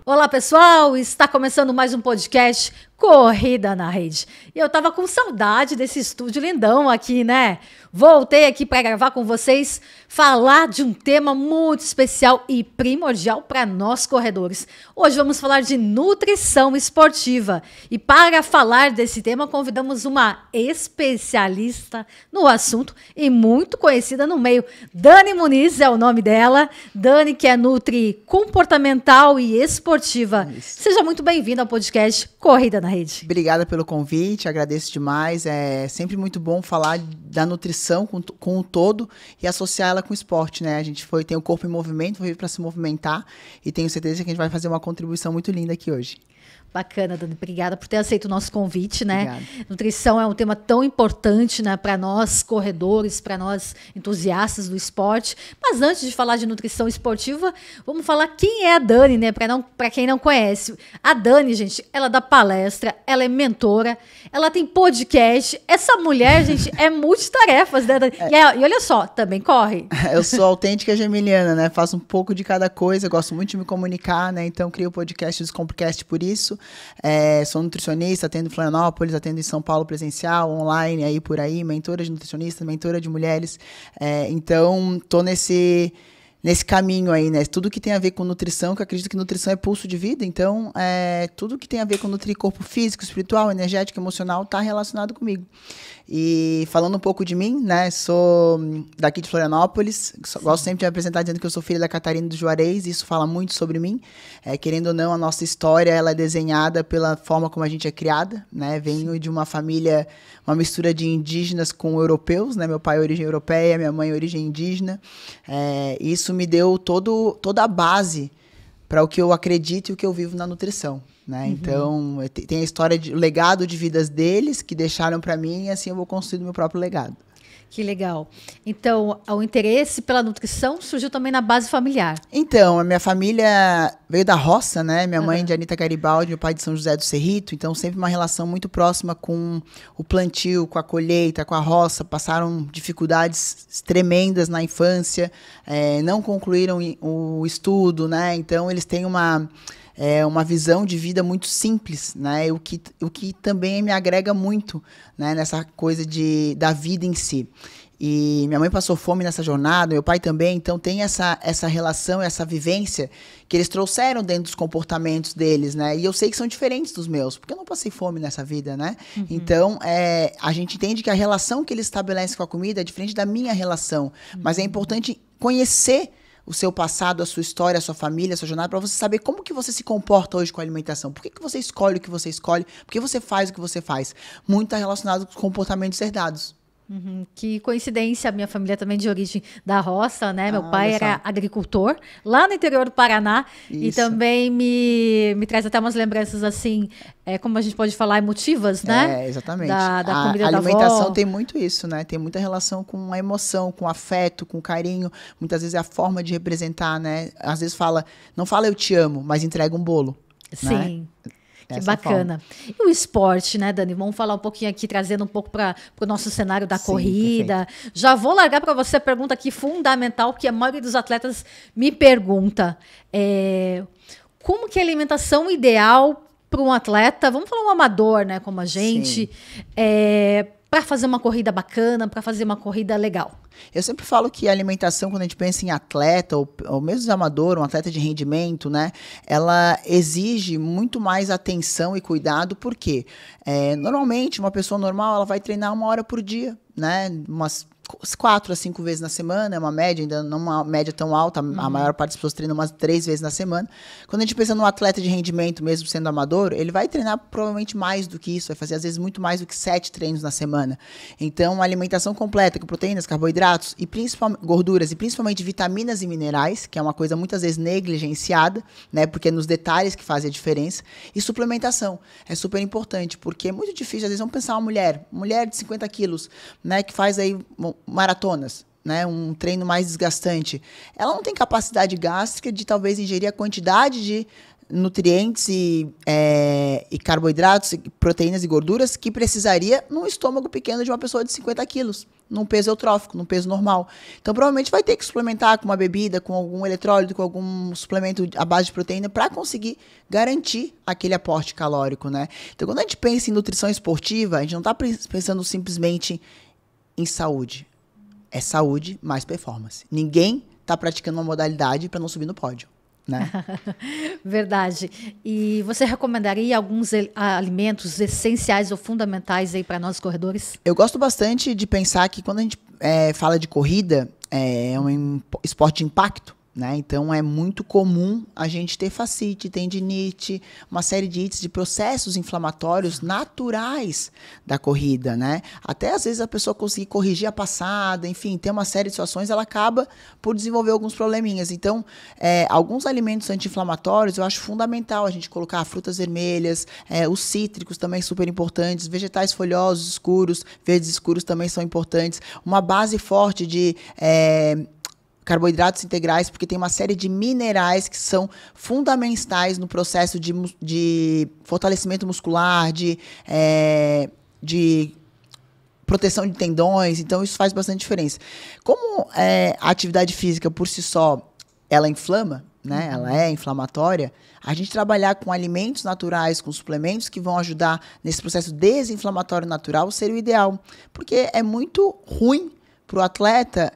Olá, pessoal! Está começando mais um podcast Corrida na Rede. E eu tava com saudade desse estúdio lindão aqui, né? Voltei aqui para gravar com vocês, falar de um tema muito especial e primordial para nós corredores. Hoje vamos falar de nutrição esportiva. E para falar desse tema, convidamos uma especialista no assunto e muito conhecida no meio. Dani Muniz é o nome dela. Dani, que é nutri comportamental e esportiva. Isso. Seja muito bem-vinda ao podcast Corrida na Rede. Obrigada pelo convite, agradeço demais. É sempre muito bom falar da nutrição com o todo e associar ela com o esporte, né? A gente tem o corpo em movimento, veio para se movimentar e tenho certeza que a gente vai fazer uma contribuição muito linda aqui hoje. Bacana, Dani. Obrigada por ter aceito o nosso convite, né? Obrigada. Nutrição é um tema tão importante, né, para nós corredores, para nós entusiastas do esporte. Mas antes de falar de nutrição esportiva, vamos falar quem é a Dani, né? Para quem não conhece. A Dani, gente, ela dá palestra, ela é mentora, ela tem podcast. Essa mulher, gente, é multitarefas, né, Dani? E olha só, também corre. Eu sou autêntica geminiana, né? Faço um pouco de cada coisa, gosto muito de me comunicar, né? Então crio o podcast Descomplicast por isso. Sou nutricionista, atendo em Florianópolis, atendo em São Paulo presencial, online, aí por aí, mentora de nutricionistas, mentora de mulheres. Então, tô nesse caminho aí, né? Tudo que tem a ver com nutrição, que eu acredito que nutrição é pulso de vida, então tudo que tem a ver com nutrir corpo físico, espiritual, energético, emocional, tá relacionado comigo. E falando um pouco de mim, né? Sou daqui de Florianópolis, gosto sempre de me apresentar dizendo que eu sou filha da Catarina do Juarez, isso fala muito sobre mim. Querendo ou não, a nossa história ela é desenhada pela forma como a gente é criada, né? Venho de uma família, uma mistura de indígenas com europeus, né? Meu pai é origem europeia, minha mãe é origem indígena. Isso me deu toda a base para o que eu acredito e o que eu vivo na nutrição, né? Uhum. Então, tem a história o legado de vidas deles que deixaram para mim e assim eu vou construir o meu próprio legado. Que legal. Então, o interesse pela nutrição surgiu também na base familiar. Então, a minha família veio da roça, né? Minha mãe de Anita Garibaldi, meu pai de São José do Cerrito. Então, sempre uma relação muito próxima com o plantio, com a colheita, com a roça. Passaram dificuldades tremendas na infância, não concluíram o estudo, né? Então, eles têm uma visão de vida muito simples, né? O que também me agrega muito, né? Nessa coisa da vida em si. E minha mãe passou fome nessa jornada, meu pai também, então tem essa relação, essa vivência que eles trouxeram dentro dos comportamentos deles, né? E eu sei que são diferentes dos meus, porque eu não passei fome nessa vida, né? Uhum. Então, a gente entende que a relação que eles estabelecem com a comida é diferente da minha relação, mas é importante conhecer o seu passado, a sua história, a sua família, a sua jornada, para você saber como que você se comporta hoje com a alimentação. Por que você escolhe o que você escolhe? Por que você faz o que você faz? Muito está relacionado com os comportamentos herdados. Uhum. Que coincidência, a minha família também de origem da roça, né? Meu pai era agricultor lá no interior do Paraná. Isso. E também me traz até umas lembranças assim, como a gente pode falar, emotivas, né? Exatamente. Da comida da avó. A alimentação tem muito isso, né? Tem muita relação com a emoção, com o afeto, com o carinho. Muitas vezes é a forma de representar, né? Às vezes não fala eu te amo, mas entrega um bolo. Sim. Né? Que bacana. Forma. E o esporte, né, Dani? Vamos falar um pouquinho aqui, trazendo um pouco para o nosso cenário da corrida. Perfeito. Já vou largar para você a pergunta aqui fundamental, que a maioria dos atletas me pergunta. Como que é a alimentação ideal para um atleta? Vamos falar um amador, né, como a gente, para fazer uma corrida bacana, para fazer uma corrida legal? Eu sempre falo que a alimentação, quando a gente pensa em atleta, ou mesmo amador, um atleta de rendimento, né, ela exige muito mais atenção e cuidado, porque normalmente uma pessoa normal ela vai treinar 1 hora por dia, né, umas 4 a 5 vezes na semana, é uma média, ainda não uma média tão alta, a maior parte das pessoas treinam umas 3 vezes na semana. Quando a gente pensa num atleta de rendimento, mesmo sendo amador, ele vai treinar provavelmente mais do que isso, vai fazer às vezes muito mais do que 7 treinos na semana. Então, uma alimentação completa, com proteínas, carboidratos, e principalmente gorduras, e principalmente vitaminas e minerais, que é uma coisa muitas vezes negligenciada, né, porque é nos detalhes que fazem a diferença, e suplementação, é super importante, porque é muito difícil, às vezes vamos pensar uma mulher de 50 quilos, né, que faz aí maratonas, né, um treino mais desgastante, ela não tem capacidade gástrica de talvez ingerir a quantidade de nutrientes e carboidratos, proteínas e gorduras que precisaria num estômago pequeno de uma pessoa de 50 quilos, num peso eutrófico, num peso normal. Então, provavelmente vai ter que suplementar com uma bebida, com algum eletrólito, com algum suplemento à base de proteína para conseguir garantir aquele aporte calórico, né? Então, quando a gente pensa em nutrição esportiva, a gente não está pensando simplesmente em saúde. É saúde mais performance. Ninguém está praticando uma modalidade para não subir no pódio, né? Verdade. E você recomendaria alguns alimentos essenciais ou fundamentais aí para nós corredores? Eu gosto bastante de pensar que quando a gente fala de corrida, é um esporte de impacto, né? Então é muito comum a gente ter fascite, tendinite, uma série de ites, de processos inflamatórios naturais da corrida, né? Até às vezes a pessoa conseguir corrigir a passada, enfim, tem uma série de situações, ela acaba por desenvolver alguns probleminhas. Então, alguns alimentos anti-inflamatórios eu acho fundamental a gente colocar frutas vermelhas, os cítricos também super importantes, vegetais folhosos escuros, verdes escuros também são importantes, uma base forte de carboidratos integrais, porque tem uma série de minerais que são fundamentais no processo de fortalecimento muscular, de proteção de tendões, então isso faz bastante diferença. Como a atividade física por si só, ela inflama, né? Ela é inflamatória, a gente trabalhar com alimentos naturais, com suplementos que vão ajudar nesse processo desinflamatório natural seria o ideal, porque é muito ruim para o atleta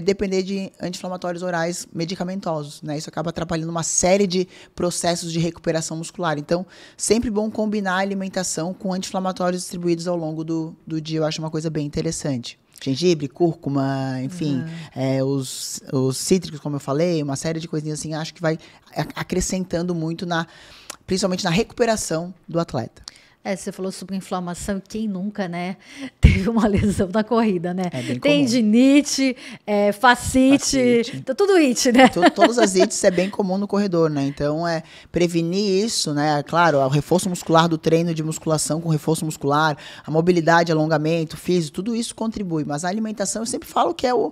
depender de anti-inflamatórios orais medicamentosos, né? Isso acaba atrapalhando uma série de processos de recuperação muscular. Então, sempre bom combinar a alimentação com anti-inflamatórios distribuídos ao longo do dia. Eu acho uma coisa bem interessante. Gengibre, cúrcuma, enfim, os cítricos, como eu falei, uma série de coisinhas assim, acho que vai acrescentando muito, principalmente na recuperação do atleta. Você falou sobre inflamação, e quem nunca, né, teve uma lesão na corrida, né? É bem tendinite, fascite, tudo it, né? Todas as ites é bem comum no corredor, né? Então, prevenir isso, né? Claro, o reforço muscular do treino de musculação com reforço muscular, a mobilidade, alongamento, físico, tudo isso contribui. Mas a alimentação, eu sempre falo que é o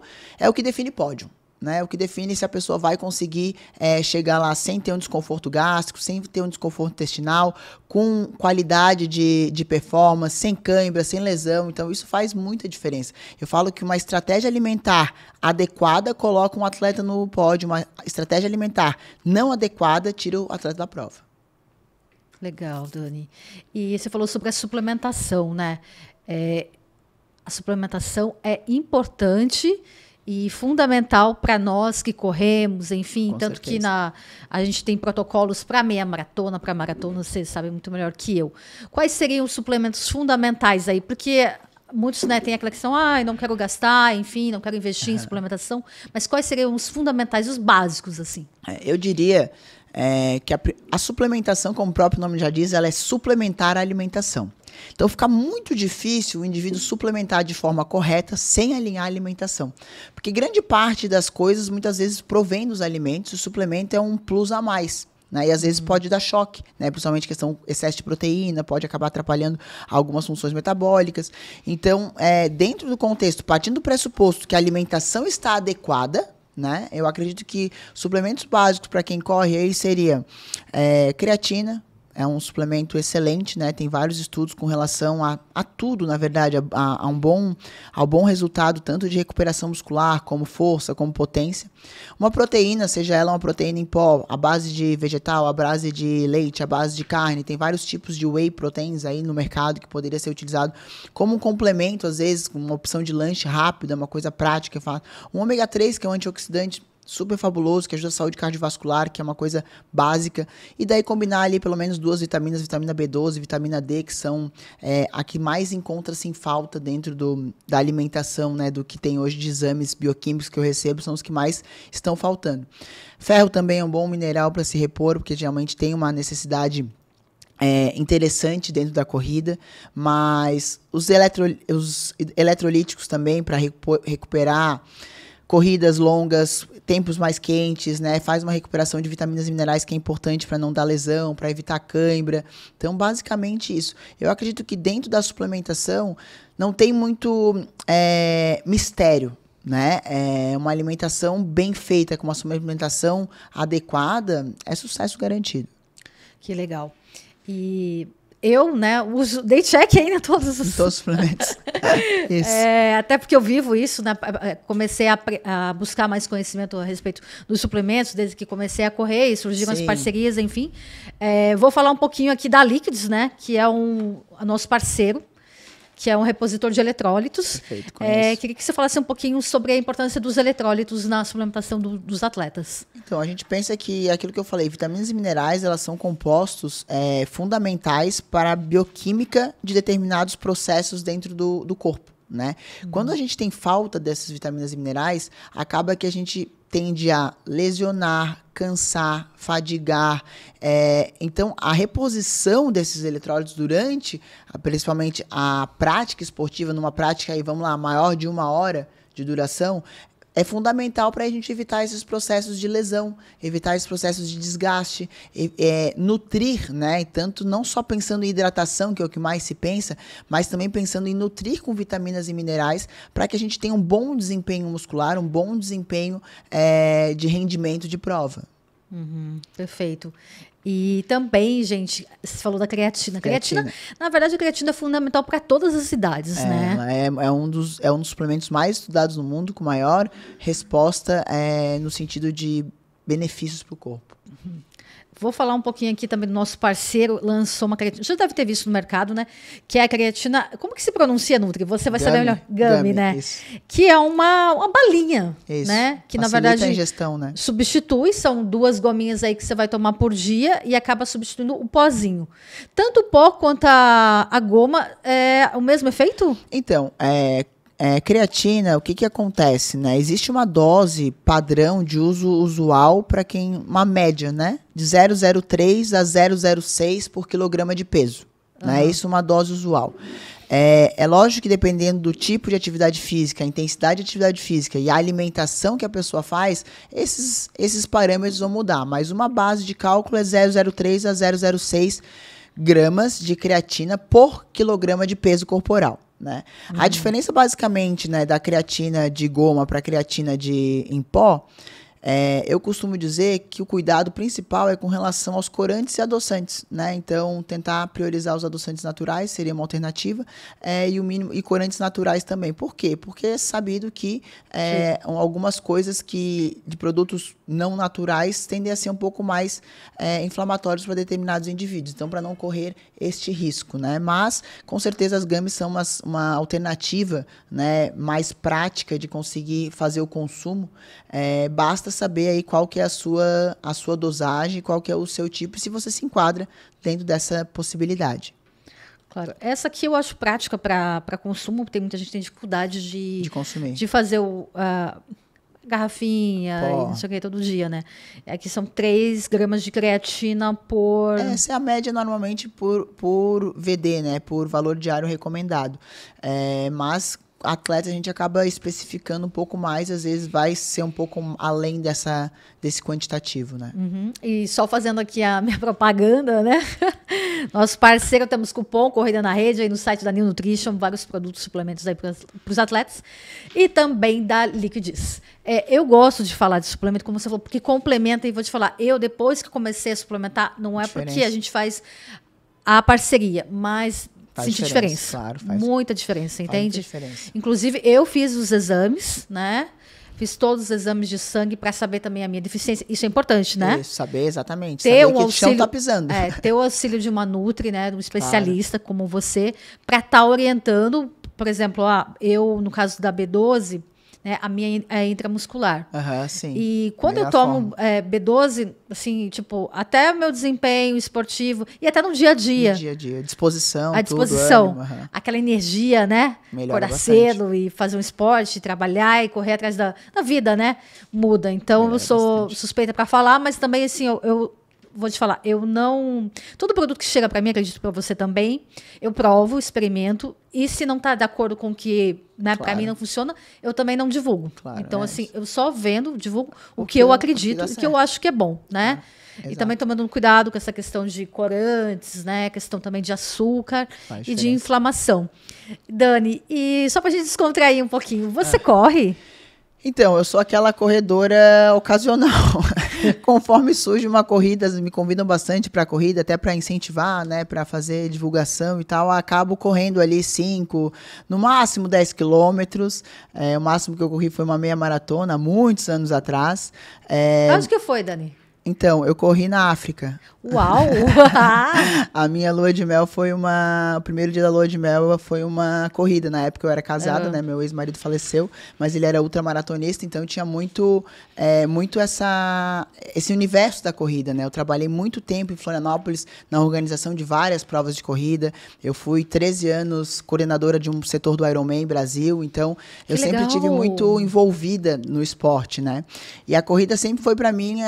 que define pódio. Né, o que define se a pessoa vai conseguir chegar lá sem ter um desconforto gástrico, sem ter um desconforto intestinal, com qualidade de performance, sem cãibra, sem lesão. Então, isso faz muita diferença. Eu falo que uma estratégia alimentar adequada coloca um atleta no pódio, uma estratégia alimentar não adequada tira o atleta da prova. Legal, Dani. E você falou sobre a suplementação, né? A suplementação é importante e fundamental para nós que corremos, enfim, Com tanto certeza. que a gente tem protocolos para meia maratona, para maratona, você sabe muito melhor que eu. Quais seriam os suplementos fundamentais aí? Porque muitos, né, têm aquela questão, não quero gastar, enfim, não quero investir em suplementação, mas quais seriam os fundamentais, os básicos, assim? Eu diria que a suplementação, como o próprio nome já diz, ela é suplementar a alimentação. Então, fica muito difícil o indivíduo suplementar de forma correta sem alinhar a alimentação. Porque grande parte das coisas, muitas vezes, provém dos alimentos, o suplemento é um plus a mais. Né? E às vezes pode dar choque, né? Principalmente questão excesso de proteína, pode acabar atrapalhando algumas funções metabólicas. Então, dentro do contexto, partindo do pressuposto que a alimentação está adequada, né? Eu acredito que suplementos básicos para quem corre aí seria creatina. É um suplemento excelente, né? Tem vários estudos com relação a tudo, na verdade, ao bom resultado, tanto de recuperação muscular, como força, como potência. Uma proteína, seja ela uma proteína em pó, à base de vegetal, à base de leite, à base de carne, tem vários tipos de whey proteins aí no mercado que poderia ser utilizado como um complemento, às vezes, uma opção de lanche rápido, uma coisa prática. Um ômega 3, que é um antioxidante super fabuloso, que ajuda a saúde cardiovascular, que é uma coisa básica, e daí combinar ali pelo menos 2 vitaminas, vitamina B12 e vitamina D, que são a que mais encontra-se em falta dentro da alimentação, né, do que tem hoje de exames bioquímicos que eu recebo, são os que mais estão faltando. Ferro também é um bom mineral para se repor, porque geralmente tem uma necessidade interessante dentro da corrida, mas os eletrolíticos também para recuperar corridas longas, tempos mais quentes, né? Faz uma recuperação de vitaminas e minerais que é importante para não dar lesão, para evitar cãibra. Então, basicamente isso. Eu acredito que dentro da suplementação não tem muito mistério, né? Uma alimentação bem feita, com uma suplementação adequada, é sucesso garantido. Que legal. E eu, né, dei check ainda em todos os suplementos. Isso. Até porque eu vivo isso, né? Comecei a buscar mais conhecimento a respeito dos suplementos, desde que comecei a correr e surgiram as parcerias, enfim. Vou falar um pouquinho aqui da Líquidos, né? Que é nosso parceiro, que é um repositor de eletrólitos. Perfeito, queria que você falasse um pouquinho sobre a importância dos eletrólitos na suplementação dos atletas. Então, a gente pensa que aquilo que eu falei, vitaminas e minerais, elas são compostos fundamentais para a bioquímica de determinados processos dentro do corpo, né? Quando a gente tem falta dessas vitaminas e minerais, acaba que a gente tende a lesionar, cansar, fadigar. Então, a reposição desses eletrólitos durante, principalmente a prática esportiva, numa prática aí, vamos lá, maior de 1 hora de duração, é fundamental para a gente evitar esses processos de lesão, evitar esses processos de desgaste, nutrir, né? Tanto não só pensando em hidratação, que é o que mais se pensa, mas também pensando em nutrir com vitaminas e minerais para que a gente tenha um bom desempenho muscular, um bom desempenho de rendimento de prova. Perfeito. E também, gente, você falou da creatina. Creatina, na verdade, a creatina é fundamental para todas as idades, né? É um dos suplementos mais estudados no mundo, com maior resposta no sentido de benefícios para o corpo. Vou falar um pouquinho aqui também do nosso parceiro, lançou uma creatina. Você já deve ter visto no mercado, né? Que é a creatina. Como que se pronuncia, Nutri? Você vai saber melhor. Gummy, né? Isso. Que é uma balinha, isso. Né? Que facilita na verdade a ingestão, né? Substitui, são 2 gominhas aí que você vai tomar por dia e acaba substituindo o pozinho. Tanto o pó quanto a goma é o mesmo efeito? Então, creatina, o que acontece, né? Existe uma dose padrão de uso usual para uma média, né? De 0,03 a 0,06 por quilograma de peso. Né? Isso é uma dose usual. É lógico que dependendo do tipo de atividade física, a intensidade de atividade física e a alimentação que a pessoa faz, esses parâmetros vão mudar. Mas uma base de cálculo é 0,03 a 0,06 gramas de creatina por quilograma de peso corporal. Né? A diferença basicamente, né, da creatina de goma para a creatina em pó, eu costumo dizer que o cuidado principal é com relação aos corantes e adoçantes, né? Então, tentar priorizar os adoçantes naturais seria uma alternativa, e corantes naturais também. Por quê? Porque é sabido que algumas coisas de produtos não naturais tendem a ser um pouco mais inflamatórios para determinados indivíduos. Então, para não correr este risco, né? Mas, com certeza, as gummies são uma alternativa, né, mais prática de conseguir fazer o consumo. Basta saber aí qual que é a sua dosagem, qual que é o seu tipo, e se você se enquadra dentro dessa possibilidade. Claro. Essa aqui eu acho prática para consumo, porque muita gente que tem dificuldade de consumir. De fazer garrafinha, e não sei o que, todo dia, né? Aqui são 3 gramas de creatina por... Essa é a média normalmente por VD, né? Por valor diário recomendado. Mas... atleta a gente acaba especificando um pouco mais, às vezes vai ser um pouco além desse quantitativo, né? E só fazendo aqui a minha propaganda, né? Nosso parceiro, temos cupom Corrida na Rede aí no site da New Nutrition, vários produtos, suplementos aí para os atletas, e também da Liquids. Eu gosto de falar de suplemento, como você falou, porque complementa, e vou te falar, depois que comecei a suplementar, não é porque a gente faz a parceria, mas... Senti diferença. Claro, muita diferença, entende? Muita diferença. Inclusive, eu fiz os exames, né? Fiz todos os exames de sangue para saber também a minha deficiência. Isso é importante, né? Isso, saber exatamente. Ter saber o que auxílio, o chão tá pisando. Ter o auxílio de uma Nutri, né? De um especialista como você, para estar orientando. Por exemplo, eu, no caso da B12, né, a minha é intramuscular. Sim. E quando eu tomo B12, assim, tipo, até o meu desempenho esportivo e até no dia a dia. No dia a dia, disposição, a disposição, tudo, ânimo, aquela energia, né? Melhora acordar cedo e fazer um esporte, trabalhar e correr atrás da vida, né? Muda. Então, eu sou suspeita para falar, mas também, assim, eu vou te falar, eu não... Todo produto que chega para mim, acredito para você também, eu provo, experimento, e se não está de acordo com o que, né, para mim não funciona, eu também não divulgo. Claro, então, assim, eu só divulgo o que eu acredito e que eu acho que é bom, né? E também tomando cuidado com essa questão de corantes, né? Questão também de açúcar e de inflamação. Dani, e só para a gente descontrair um pouquinho, você corre? Então, eu sou aquela corredora ocasional. conforme surge uma corrida, me convidam bastante para corrida, até para incentivar, né, para fazer divulgação e tal, eu acabo correndo ali 5, no máximo 10 quilômetros. O máximo que eu corri foi uma meia maratona, há muitos anos atrás. Onde que foi, Dani? Então, eu corri na África. Uau! A minha lua de mel foi o primeiro dia da lua de mel foi uma corrida. Na época eu era casada, né? Meu ex-marido faleceu, mas ele era ultramaratonista, então tinha muito esse universo da corrida, né? Eu trabalhei muito tempo em Florianópolis na organização de várias provas de corrida. Eu fui 13 anos coordenadora de um setor do Ironman Brasil, então eu sempre tive muito envolvida no esporte, né? E a corrida sempre foi para mim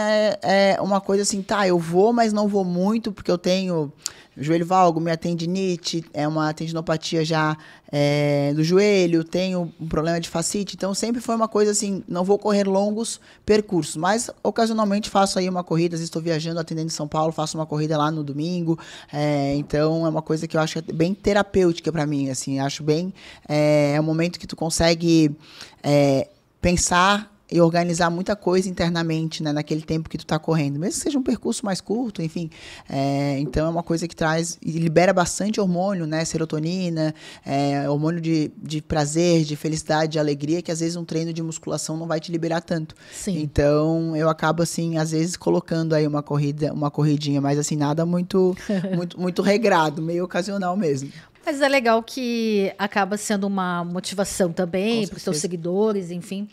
uma coisa assim, tá, eu vou, mas não vou muito, porque eu tenho joelho valgo, minha tendinite, uma tendinopatia já do joelho, tenho um problema de fascite, então sempre foi uma coisa assim, não vou correr longos percursos, mas ocasionalmente faço aí uma corrida, às vezes estou viajando, atendendo em São Paulo, faço uma corrida lá no domingo, então é uma coisa que eu acho bem terapêutica para mim, assim, acho bem, é um momento que tu consegue pensar e organizar muita coisa internamente, né, naquele tempo que tu tá correndo, mesmo que seja um percurso mais curto, enfim. Então é uma coisa que traz e libera bastante hormônio, né, serotonina, hormônio de prazer, de felicidade, de alegria, que às vezes um treino de musculação não vai te liberar tanto. Sim. Então eu acabo assim, às vezes colocando aí uma corridinha, mas assim, nada muito muito regrado, meio ocasional mesmo. Mas é legal que acaba sendo uma motivação também para os seus seguidores, enfim.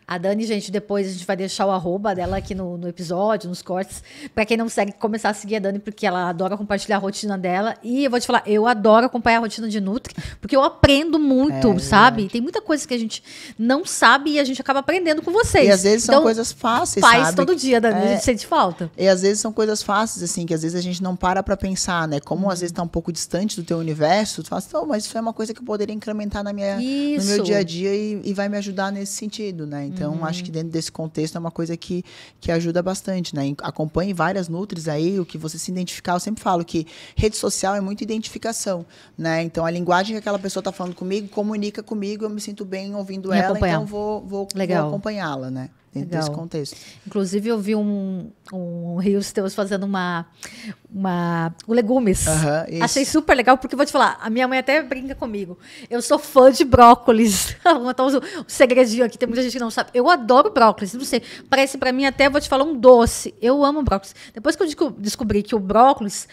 A Dani, gente, depois a gente vai deixar o arroba dela aqui no episódio, nos cortes. Pra quem não segue, começar a seguir a Dani, porque ela adora compartilhar a rotina dela. E eu vou te falar, eu adoro acompanhar a rotina de Nutri, porque eu aprendo muito, sabe? Verdade. Tem muita coisa que a gente não sabe e a gente acaba aprendendo com vocês. E às vezes são coisas fáceis, faz sabe? todo dia, Dani, a gente sente falta. E às vezes são coisas fáceis, assim, que às vezes a gente não para pra pensar, né? Como às vezes tá um pouco distante do teu universo, tu fala assim, mas isso é uma coisa que eu poderia incrementar no meu dia a dia e vai me ajudar nesse sentido, né? Então, acho que dentro desse contexto é uma coisa que ajuda bastante, né? Acompanhe várias Nutris aí, o que você se identificar. Eu sempre falo que rede social é muito identificação, né? Então, a linguagem que aquela pessoa tá falando comigo, comunica comigo, eu me sinto bem ouvindo ela, então vou acompanhá-la, né? Dentro desse contexto. Inclusive, eu vi um Rios teus fazendo o legumes. Achei super legal, porque eu vou te falar, a minha mãe até brinca comigo. Eu sou fã de brócolis. Vou contar um segredinho aqui, tem muita gente que não sabe. Eu adoro brócolis, não sei, parece pra mim até, vou te falar, um doce. Eu amo brócolis. Depois que eu descobri que o brócolis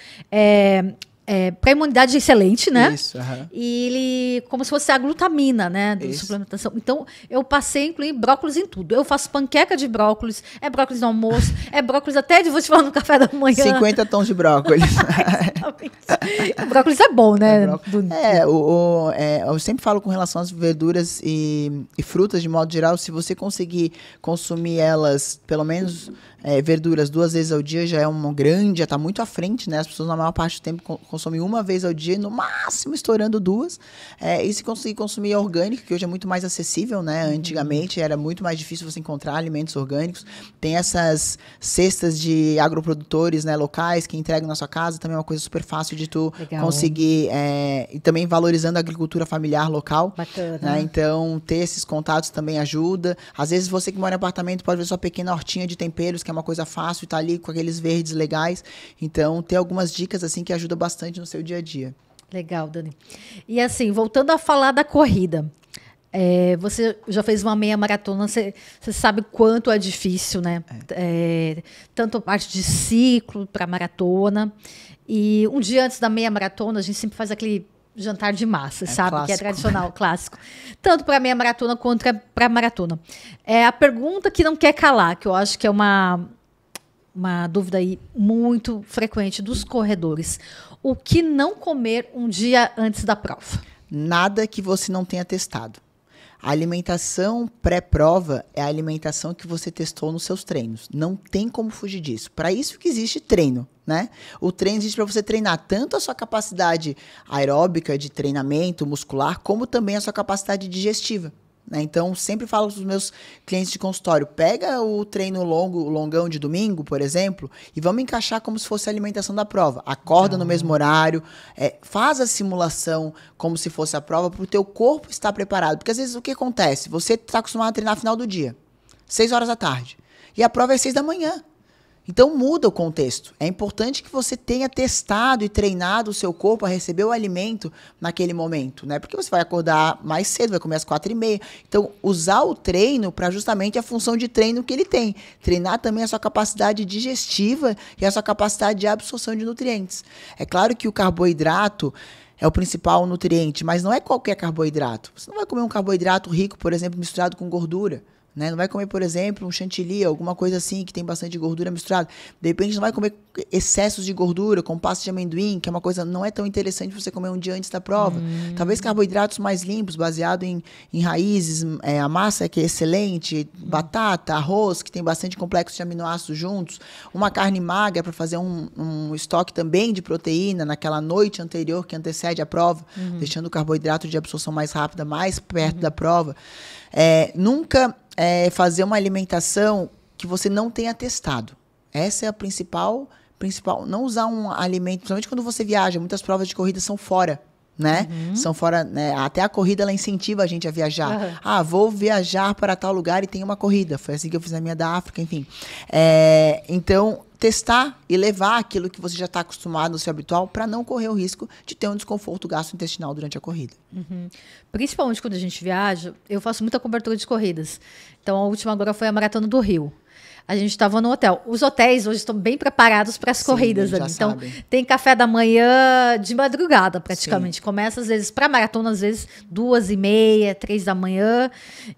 para imunidade excelente, né? Isso, E ele, como se fosse a glutamina, né? De suplementação. Então, eu passei a incluir brócolis em tudo. Eu faço panqueca de brócolis, brócolis no almoço, brócolis até vou te falar no café da manhã. 50 tons de brócolis. O brócolis é bom, né? Eu sempre falo com relação às verduras e frutas, de modo geral, se você conseguir consumir elas, pelo menos verduras 2 vezes ao dia, já já tá muito à frente, né? As pessoas, na maior parte do tempo, consomem 1 vez ao dia, no máximo estourando 2. E se conseguir consumir orgânico, que hoje é muito mais acessível, né? Antigamente era muito mais difícil você encontrar alimentos orgânicos. Tem essas cestas de agroprodutores, né, locais que entregam na sua casa, também é uma coisa super fácil de tu conseguir, e também valorizando a agricultura familiar local. Bacana. Né? Então, ter esses contatos também ajuda. Às vezes, você que mora em apartamento pode ver sua pequena hortinha de temperos, que é uma coisa fácil, e tá ali com aqueles verdes legais. Então, ter algumas dicas assim que ajudam bastante no seu dia a dia. Legal, Dani. E assim, voltando a falar da corrida, você já fez uma meia maratona, você sabe quanto é difícil, né? Tanto a parte de ciclo para maratona. E um dia antes da meia maratona, a gente sempre faz aquele jantar de massa, sabe? Clássico. Que é tradicional, clássico. Tanto para meia maratona quanto para maratona. A pergunta que não quer calar, que eu acho que é uma dúvida aí muito frequente dos corredores. O que não comer um dia antes da prova? Nada que você não tenha testado. A alimentação pré-prova é a alimentação que você testou nos seus treinos. Não tem como fugir disso. Para isso que existe treino, né? O treino existe para você treinar tanto a sua capacidade aeróbica de treinamento muscular, como também a sua capacidade digestiva. Né? Então, sempre falo para os meus clientes de consultório, pega o treino longão de domingo, por exemplo, e vamos encaixar como se fosse a alimentação da prova. Acorda no mesmo horário, faz a simulação como se fosse a prova, para o teu corpo estar preparado. Porque às vezes o que acontece? Você está acostumado a treinar no final do dia, 6 horas da tarde, e a prova é 6 da manhã. Então muda o contexto. É importante que você tenha testado e treinado o seu corpo a receber o alimento naquele momento, né? Porque você vai acordar mais cedo, vai comer às 4h30. Então, usar o treino para justamente a função de treino que ele tem. Treinar também a sua capacidade digestiva e a sua capacidade de absorção de nutrientes. É claro que o carboidrato é o principal nutriente, mas não é qualquer carboidrato. Você não vai comer um carboidrato rico, por exemplo, misturado com gordura. Né? Não vai comer, por exemplo, um chantilly, alguma coisa assim que tem bastante gordura misturada. De repente, não vai comer excessos de gordura, como pasta de amendoim, que é uma coisa não é tão interessante você comer um dia antes da prova. Talvez carboidratos mais limpos, baseado em raízes, a massa que é excelente, batata, arroz, que tem bastante complexos de aminoácidos juntos, uma carne magra para fazer um estoque também de proteína naquela noite anterior que antecede a prova, deixando o carboidrato de absorção mais rápida, mais perto da prova. Nunca fazer uma alimentação que você não tenha testado. Essa é a principal. Não usar um alimento, principalmente quando você viaja. Muitas provas de corrida são fora, né? São fora, né? Até a corrida, ela incentiva a gente a viajar. Vou viajar para tal lugar e tem uma corrida. Foi assim que eu fiz a minha da África, enfim. Então, testar e levar aquilo que você já está acostumado no seu habitual para não correr o risco de ter um desconforto gastrointestinal durante a corrida. Principalmente quando a gente viaja, eu faço muita cobertura de corridas. Então, a última agora foi a Maratona do Rio. A gente estava no hotel. Os hotéis hoje estão bem preparados para as corridas ali. Então, sabem. tem café da manhã de madrugada, praticamente. Sim. Começa, às vezes, para maratona, às vezes, 2h30, 3h.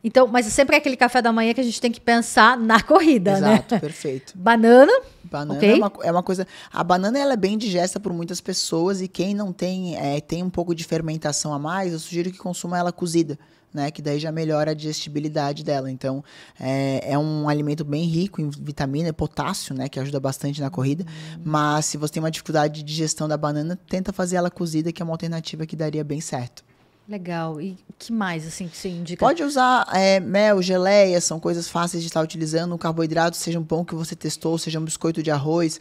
Então, mas sempre é aquele café da manhã que a gente tem que pensar na corrida, Exato, né? Perfeito. Banana. Okay. É uma coisa... A banana, ela é bem digesta por muitas pessoas e quem não tem um pouco de fermentação a mais, eu sugiro que consuma ela cozida. Né, que daí já melhora a digestibilidade dela. Então, é um alimento bem rico em vitamina e potássio, né, que ajuda bastante na corrida. Mas se você tem uma dificuldade de digestão da banana, tenta fazer ela cozida, que é uma alternativa que daria bem certo. Legal. E o que mais, assim, que você indica? Pode usar mel, geleia, são coisas fáceis de estar utilizando. Um carboidrato, seja um pão que você testou, seja um biscoito de arroz.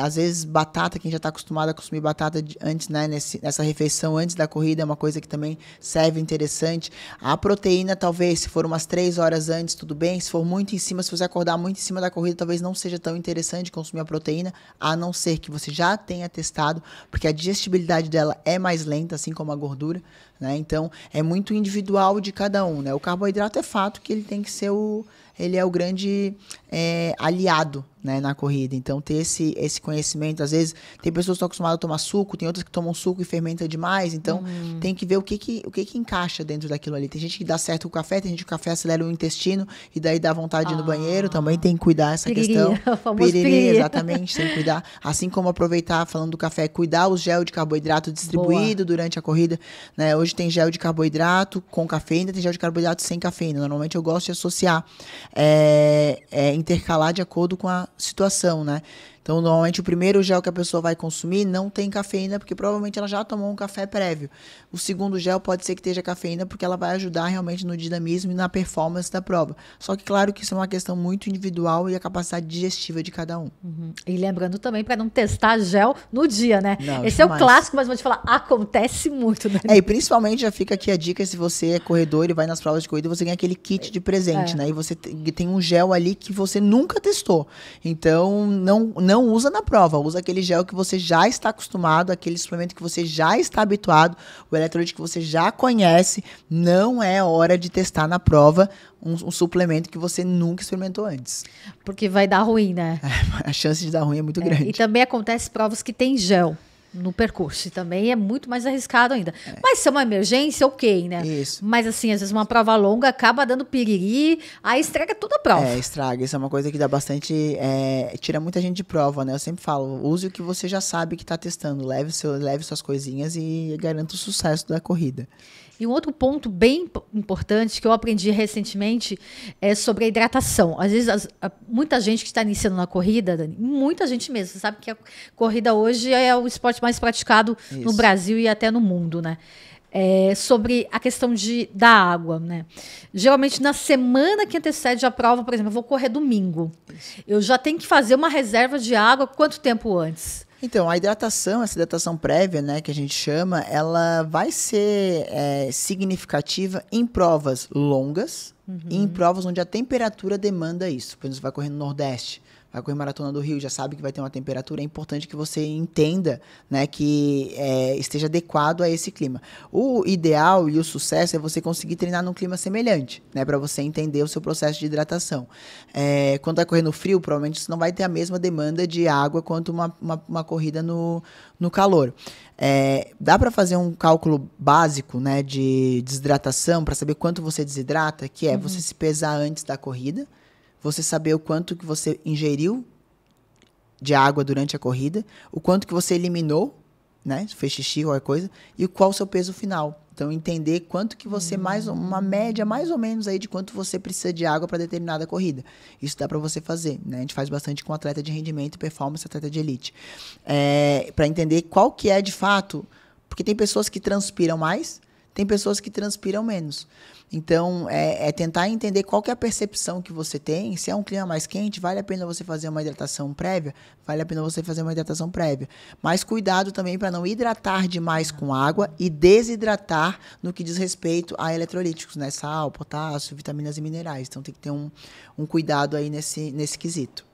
Às vezes, batata, quem já está acostumado a consumir batata antes, né, nessa refeição antes da corrida, é uma coisa que também serve interessante. A proteína, talvez, se for umas 3 horas antes, tudo bem. Se for muito em cima, se você acordar muito em cima da corrida, talvez não seja tão interessante consumir a proteína, a não ser que você já tenha testado, porque a digestibilidade dela é mais lenta, assim como a gordura. Né? Então, é muito individual de cada um. Né? O carboidrato é fato que ele tem que ser ele é o grande aliado, né, na corrida. Então, ter esse conhecimento. Às vezes, tem pessoas que estão acostumadas a tomar suco, tem outras que tomam suco e fermenta demais. Então, tem que ver o que encaixa dentro daquilo ali. Tem gente que dá certo com o café, tem gente que o café acelera o intestino e daí dá vontade de ir no banheiro. Também tem que cuidar essa questão. O famoso piriri. Exatamente, tem que cuidar. Assim como aproveitar, falando do café, cuidar o gel de carboidrato distribuído durante a corrida. Né? Hoje tem gel de carboidrato com cafeína, tem gel de carboidrato sem cafeína. Normalmente eu gosto de associar, intercalar de acordo com a situação, né? Então, normalmente, o primeiro gel que a pessoa vai consumir não tem cafeína, porque provavelmente ela já tomou um café prévio. O segundo gel pode ser que esteja cafeína, porque ela vai ajudar realmente no dinamismo e na performance da prova. Só que, claro, que isso é uma questão muito individual e a capacidade digestiva de cada um. E lembrando também para não testar gel no dia, né? Não, esse jamais. É o clássico, mas vou te falar, acontece muito, né? E principalmente já fica aqui a dica, se você é corredor e vai nas provas de corrida, você ganha aquele kit de presente, né? E você tem um gel ali que você nunca testou. Então, não usa na prova, usa aquele gel que você já está acostumado, aquele suplemento que você já está habituado, o eletrolite que você já conhece. Não é hora de testar na prova um suplemento que você nunca experimentou antes. Porque vai dar ruim, né? A chance de dar ruim é muito grande. E também acontece provas que tem gel no percurso, e também é muito mais arriscado ainda. Mas se é uma emergência, ok, né? Isso. Mas assim, às vezes uma prova longa acaba dando piriri, aí estraga toda a prova. Estraga. Isso é uma coisa que dá bastante... tira muita gente de prova, né? Eu sempre falo, use o que você já sabe que está testando. Leve suas coisinhas e garanta o sucesso da corrida. E um outro ponto bem importante que eu aprendi recentemente é sobre a hidratação. Às vezes, muita gente que está iniciando na corrida, Dani, muita gente mesmo, você sabe que a corrida hoje é o esporte mais praticado no Brasil e até no mundo, né? Sobre a questão da água, né? Geralmente, na semana que antecede a prova, por exemplo, eu vou correr domingo. Eu já tenho que fazer uma reserva de água quanto tempo antes? Então, essa hidratação prévia, né, que a gente chama, ela vai ser significativa em provas longas e em provas onde a temperatura demanda isso. Por exemplo, você vai correr no Nordeste, vai correr Maratona do Rio, já sabe que vai ter uma temperatura, é importante que você entenda, né, que esteja adequado a esse clima. O ideal e o sucesso é você conseguir treinar num clima semelhante, né, para você entender o seu processo de hidratação. Quando vai correr no frio, provavelmente você não vai ter a mesma demanda de água quanto uma corrida no calor. Dá para fazer um cálculo básico, né, de desidratação para saber quanto você desidrata, que é você se pesar antes da corrida, você saber o quanto que você ingeriu de água durante a corrida, o quanto que você eliminou, né, se fez xixi ou qualquer coisa, e qual o seu peso final. Então, entender quanto que você, uma média mais ou menos aí de quanto você precisa de água para determinada corrida. Isso dá para você fazer, né? A gente faz bastante com atleta de rendimento e performance, atleta de elite. Para entender qual que é de fato, porque tem pessoas que transpiram mais, tem pessoas que transpiram menos. Então, tentar entender qual que é a percepção que você tem. Se é um clima mais quente, vale a pena você fazer uma hidratação prévia? Vale a pena você fazer uma hidratação prévia. Mas cuidado também para não hidratar demais com água e desidratar no que diz respeito a eletrolíticos, né? Sal, potássio, vitaminas e minerais. Então, tem que ter um cuidado aí nesse quesito.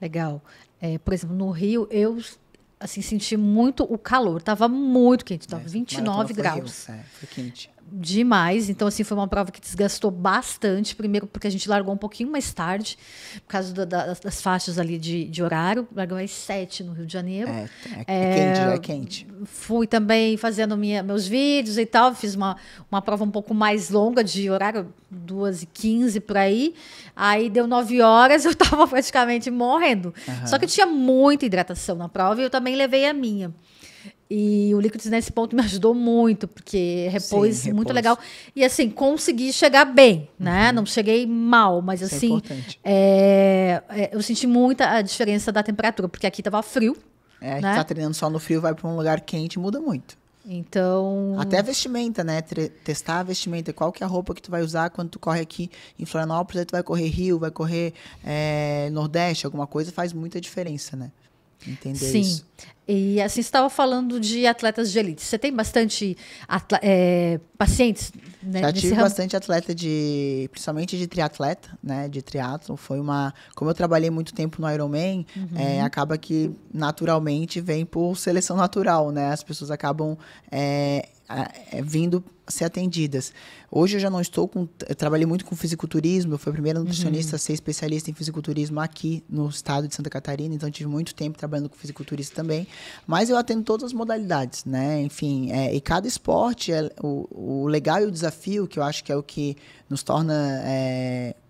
Legal. Por exemplo, no Rio, eu assim, senti muito o calor. Tava muito quente, tava 29 graus. Foi quente. Demais. Então, assim, foi uma prova que desgastou bastante. Primeiro, porque a gente largou um pouquinho mais tarde, por causa das faixas ali de horário. Largou às 7 no Rio de Janeiro. Quente, já é quente. Fui também fazendo meus vídeos e tal. Fiz uma prova um pouco mais longa de horário, 2h15 por aí. Aí deu 9 horas, eu tava praticamente morrendo. Só que tinha muita hidratação na prova e eu também levei a minha. E o Liquids nesse ponto me ajudou muito, porque repôs muito legal. E assim, consegui chegar bem, né? Não cheguei mal, mas Isso assim, eu senti muita a diferença da temperatura, porque aqui tava frio. A gente tá treinando só no frio, vai para um lugar quente, muda muito. Então... Até a vestimenta, né? Testar a vestimenta. Qual que é a roupa que tu vai usar quando tu corre aqui em Florianópolis, aí tu vai correr Rio, vai correr Nordeste, alguma coisa, faz muita diferença, né? Entender isso. E assim, você estava falando de atletas de elite. Você tem bastante pacientes, né? Já tive bastante atleta principalmente de triatleta, né? De triatlon. Como eu trabalhei muito tempo no Ironman, acaba que naturalmente vem por seleção natural, né? As pessoas acabam vindo ser atendidas. Hoje eu já não estou eu trabalhei muito com fisiculturismo, eu fui a primeira nutricionista a ser especialista em fisiculturismo aqui no estado de Santa Catarina, então tive muito tempo trabalhando com fisiculturista também, mas eu atendo todas as modalidades, né? Enfim, e cada esporte, o legal e o desafio, que eu acho que é o que nos torna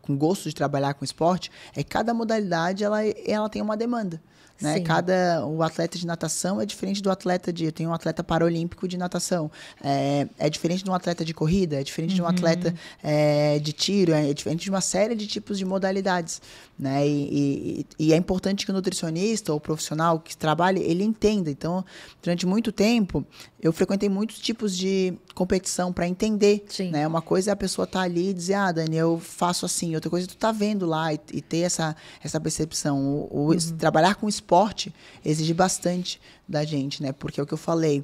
com gosto de trabalhar com esporte, é que cada modalidade ela tem uma demanda. Né? O atleta de natação é diferente do atleta eu tenho um atleta paralímpico de natação, é diferente de um atleta de corrida, é diferente de um atleta de tiro, é diferente de uma série de tipos de modalidades, né? E é importante que o nutricionista ou o profissional que trabalhe, ele entenda. Então, durante muito tempo, eu frequentei muitos tipos de competição para entender, né? Uma coisa é a pessoa estar ali e dizer, Dani, eu faço assim. Outra coisa é tu tá vendo lá e ter essa percepção. Trabalhar com esporte exige bastante da gente, né? Porque é o que eu falei,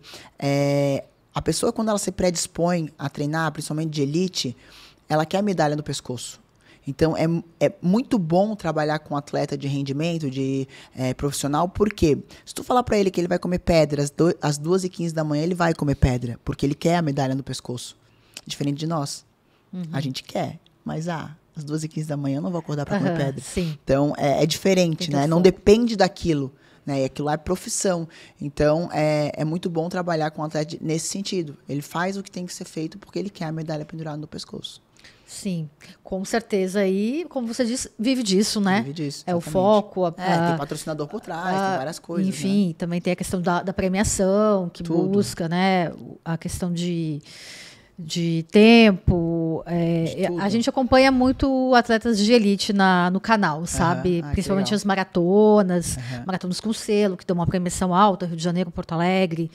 a pessoa, quando ela se predispõe a treinar, principalmente de elite, ela quer a medalha no pescoço. Então, é muito bom trabalhar com atleta de rendimento, de profissional, porque se tu falar pra ele que ele vai comer pedra às 2h15 da manhã, ele vai comer pedra, porque ele quer a medalha no pescoço. Diferente de nós. A gente quer, mas às 2h15 da manhã eu não vou acordar pra comer pedra. Sim. Então, é diferente, né? Não depende daquilo. Né? E aquilo lá é profissão. Então, é muito bom trabalhar com um atleta nesse sentido. Ele faz o que tem que ser feito porque ele quer a medalha pendurada no pescoço. Sim, com certeza. E, como você disse, vive disso, né? Vive disso, é o foco. Tem patrocinador por trás, tem várias coisas. Enfim, né? Também tem a questão da premiação, que busca, né? A questão de tempo. A gente acompanha muito atletas de elite no canal, sabe? Principalmente as maratonas, maratonas com selo, que dão uma premiação alta, Rio de Janeiro, Porto Alegre,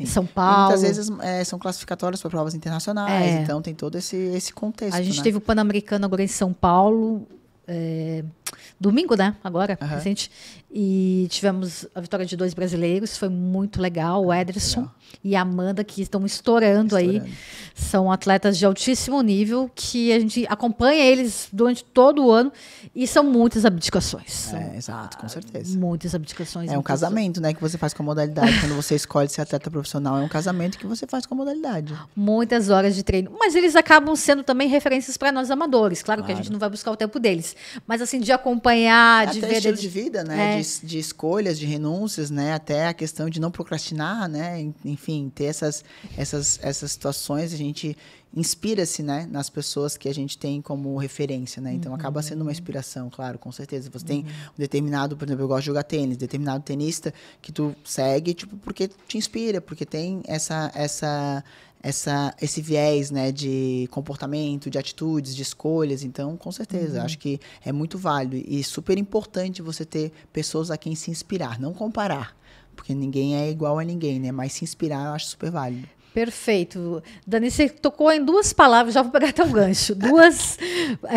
São Paulo. E muitas vezes são classificatórias para provas internacionais, então tem todo esse contexto. A gente teve o Pan-Americano agora em São Paulo, domingo, né? Agora, recente. E tivemos a vitória de 2 brasileiros, foi muito legal. O Ederson e a Amanda, que estão estourando aí. São atletas de altíssimo nível, que a gente acompanha eles durante todo o ano. E são muitas abdicações. Exato, com certeza. Muitas abdicações. É um casamento, né, que você faz com a modalidade. Quando você escolhe ser atleta profissional, é um casamento que você faz com a modalidade. Muitas horas de treino. Mas eles acabam sendo também referências para nós amadores. Claro que a gente não vai buscar o tempo deles. Mas assim, de acompanhar, de ver... estilo de vida, né? De escolhas, de renúncias, né? Até a questão de não procrastinar, né? Enfim, ter essas situações, a gente inspira-se, né? Nas pessoas que a gente tem como referência, né? Então, acaba sendo uma inspiração, claro, com certeza. Você tem um determinado, por exemplo, eu gosto de jogar tênis, determinado tenista que tu segue, tipo, porque te inspira, porque tem esse viés, né, de comportamento, de atitudes, de escolhas. Então, com certeza, acho que é muito válido e super importante você ter pessoas a quem se inspirar, não comparar, porque ninguém é igual a ninguém, né? Mas se inspirar, eu acho super válido. Perfeito. Dani, você tocou em 2 palavras, já vou pegar teu gancho. 2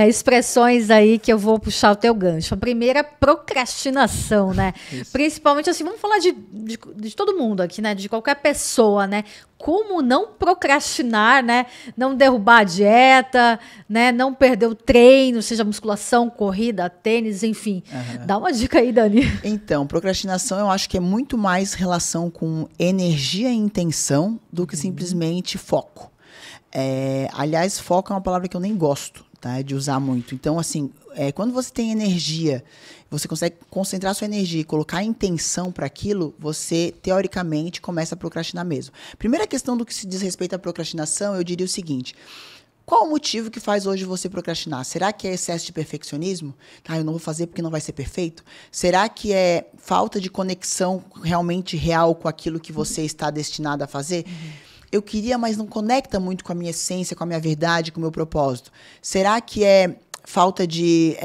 expressões aí que eu vou puxar o teu gancho. A primeira, procrastinação, né? Isso. Principalmente assim, vamos falar de todo mundo aqui, né? De qualquer pessoa, né? Como não procrastinar, né? Não derrubar a dieta, né? Não perder o treino, seja musculação, corrida, tênis, enfim. Dá uma dica aí, Dani. Então, procrastinação eu acho que é muito mais relação com energia e intenção do que simplesmente foco. Aliás, foco é uma palavra que eu nem gosto, tá? De usar muito. Então, assim, quando você tem energia, você consegue concentrar sua energia e colocar intenção para aquilo, você, teoricamente, começa a procrastinar mesmo. Primeira questão do que se diz respeito à procrastinação, eu diria o seguinte: qual o motivo que faz hoje você procrastinar? Será que é excesso de perfeccionismo? Eu não vou fazer porque não vai ser perfeito? Será que é falta de conexão realmente real com aquilo que você está destinado a fazer? Eu queria, mas não conecta muito com a minha essência, com a minha verdade, com o meu propósito. Será que é falta de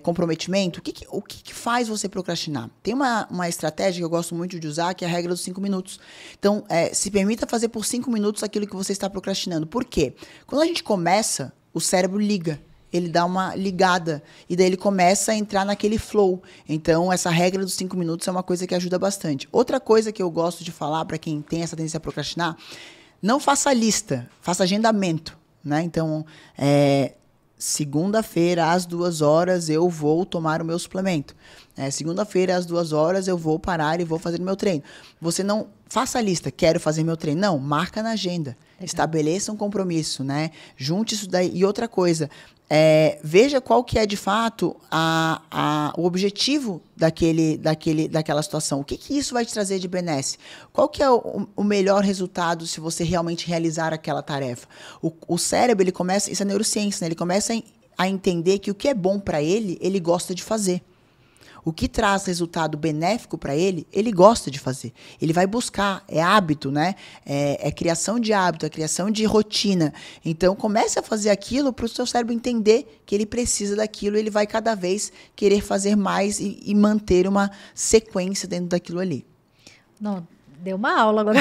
comprometimento? O que faz você procrastinar? Tem uma estratégia que eu gosto muito de usar, que é a regra dos 5 minutos. Então, se permita fazer por 5 minutos aquilo que você está procrastinando. Por quê? Quando a gente começa, o cérebro liga. Ele dá uma ligada. E daí ele começa a entrar naquele flow. Então, essa regra dos 5 minutos é uma coisa que ajuda bastante. Outra coisa que eu gosto de falar para quem tem essa tendência a procrastinar: não faça lista, faça agendamento, né? Então, segunda-feira, às 2 horas, eu vou tomar o meu suplemento. Segunda-feira, às 2 horas, eu vou parar e vou fazer o meu treino. Você não faça a lista, quero fazer meu treino. Não, marca na agenda. Estabeleça um compromisso, né? Junte isso daí. E outra coisa, veja qual que é, de fato, o objetivo daquela situação. O que isso vai te trazer de benesse? Qual que é o melhor resultado se você realmente realizar aquela tarefa? O cérebro, ele começa, isso é neurociência, né? Ele começa a entender que o que é bom para ele gosta de fazer. O que traz resultado benéfico para ele gosta de fazer. Ele vai buscar, é hábito, né? É criação de hábito, é criação de rotina. Então, comece a fazer aquilo para o seu cérebro entender que ele precisa daquilo, ele vai cada vez querer fazer mais e manter uma sequência dentro daquilo ali. Não, deu uma aula agora.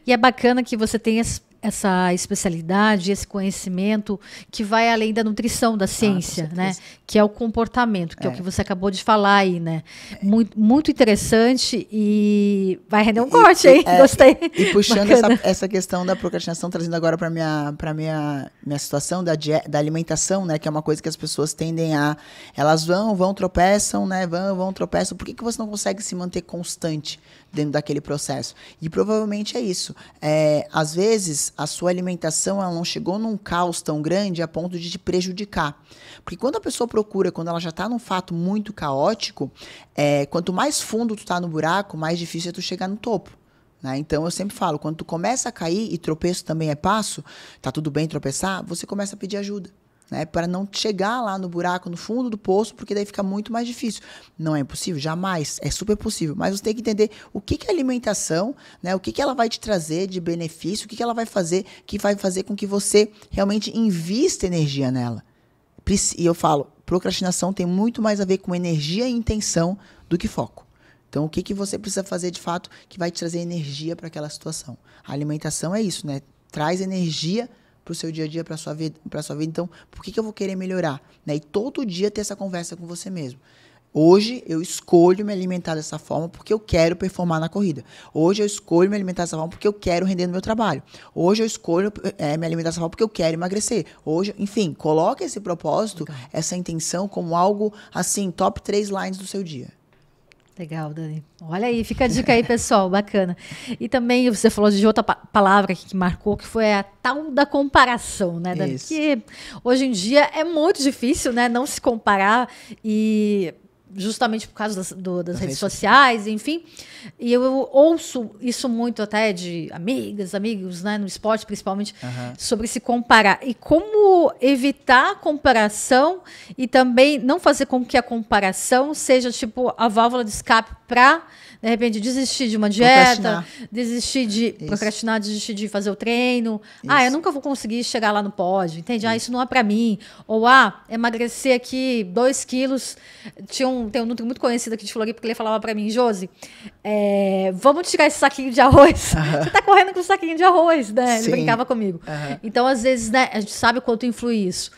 E é bacana que você tenha essa especialidade, esse conhecimento que vai além da nutrição, da ciência, né? Que é o comportamento, que é o que você acabou de falar aí, né? Muito, muito interessante e vai render um corte, hein? Gostei. E puxando essa questão da procrastinação, trazendo agora para minha situação da alimentação, né? Que é uma coisa que as pessoas tendem a... Elas vão, tropeçam, né? Vão, tropeçam. Por que você não consegue se manter constante dentro daquele processo? E provavelmente é isso. Às vezes, a sua alimentação ela não chegou num caos tão grande a ponto de te prejudicar. Porque quando a pessoa procura, quando ela já está num fato muito caótico, quanto mais fundo tu está no buraco, mais difícil é tu chegar no topo. Né? Então, eu sempre falo, quando tu começa a cair, e tropeço também é passo, tá tudo bem tropeçar, você começa a pedir ajuda. Né, para não chegar lá no buraco, no fundo do poço, porque daí fica muito mais difícil. Não é impossível? Jamais. É super possível. Mas você tem que entender o que é alimentação, né, o que ela vai te trazer de benefício, o que ela vai fazer, que vai fazer com que você realmente invista energia nela. E eu falo, procrastinação tem muito mais a ver com energia e intenção do que foco. Então, o que você precisa fazer de fato que vai te trazer energia para aquela situação? A alimentação é isso, né? Traz energia pro seu dia a dia, pra sua vida. Então, por que eu vou querer melhorar? Né? E todo dia ter essa conversa com você mesmo. Hoje eu escolho me alimentar dessa forma porque eu quero performar na corrida. Hoje eu escolho me alimentar dessa forma porque eu quero render no meu trabalho. Hoje eu escolho me alimentar dessa forma porque eu quero emagrecer. Hoje, enfim, coloque esse propósito, essa intenção como algo assim, top 3 lines do seu dia. Legal, Dani. Olha aí, fica a dica aí, pessoal, bacana. E também você falou de outra palavra que marcou, que foi a tal da comparação, né, Dani? Isso. Que hoje em dia é muito difícil, né, não se comparar e justamente por causa das redes sociais, enfim. E eu ouço isso muito até de amigas, amigos, né, no esporte principalmente, sobre se comparar. E como evitar a comparação e também não fazer com que a comparação seja tipo a válvula de escape para, de repente, desistir de uma dieta, desistir de procrastinar, desistir de fazer o treino. Isso. Eu nunca vou conseguir chegar lá no pódio, entende? Isso não é para mim. Ou, emagrecer aqui 2 quilos. Tem um nutri muito conhecido aqui de Floripa que ele falava para mim, Josi, vamos tirar esse saquinho de arroz. Você tá correndo com o saquinho de arroz, né? Ele brincava comigo. Então, às vezes, né, a gente sabe o quanto influi isso.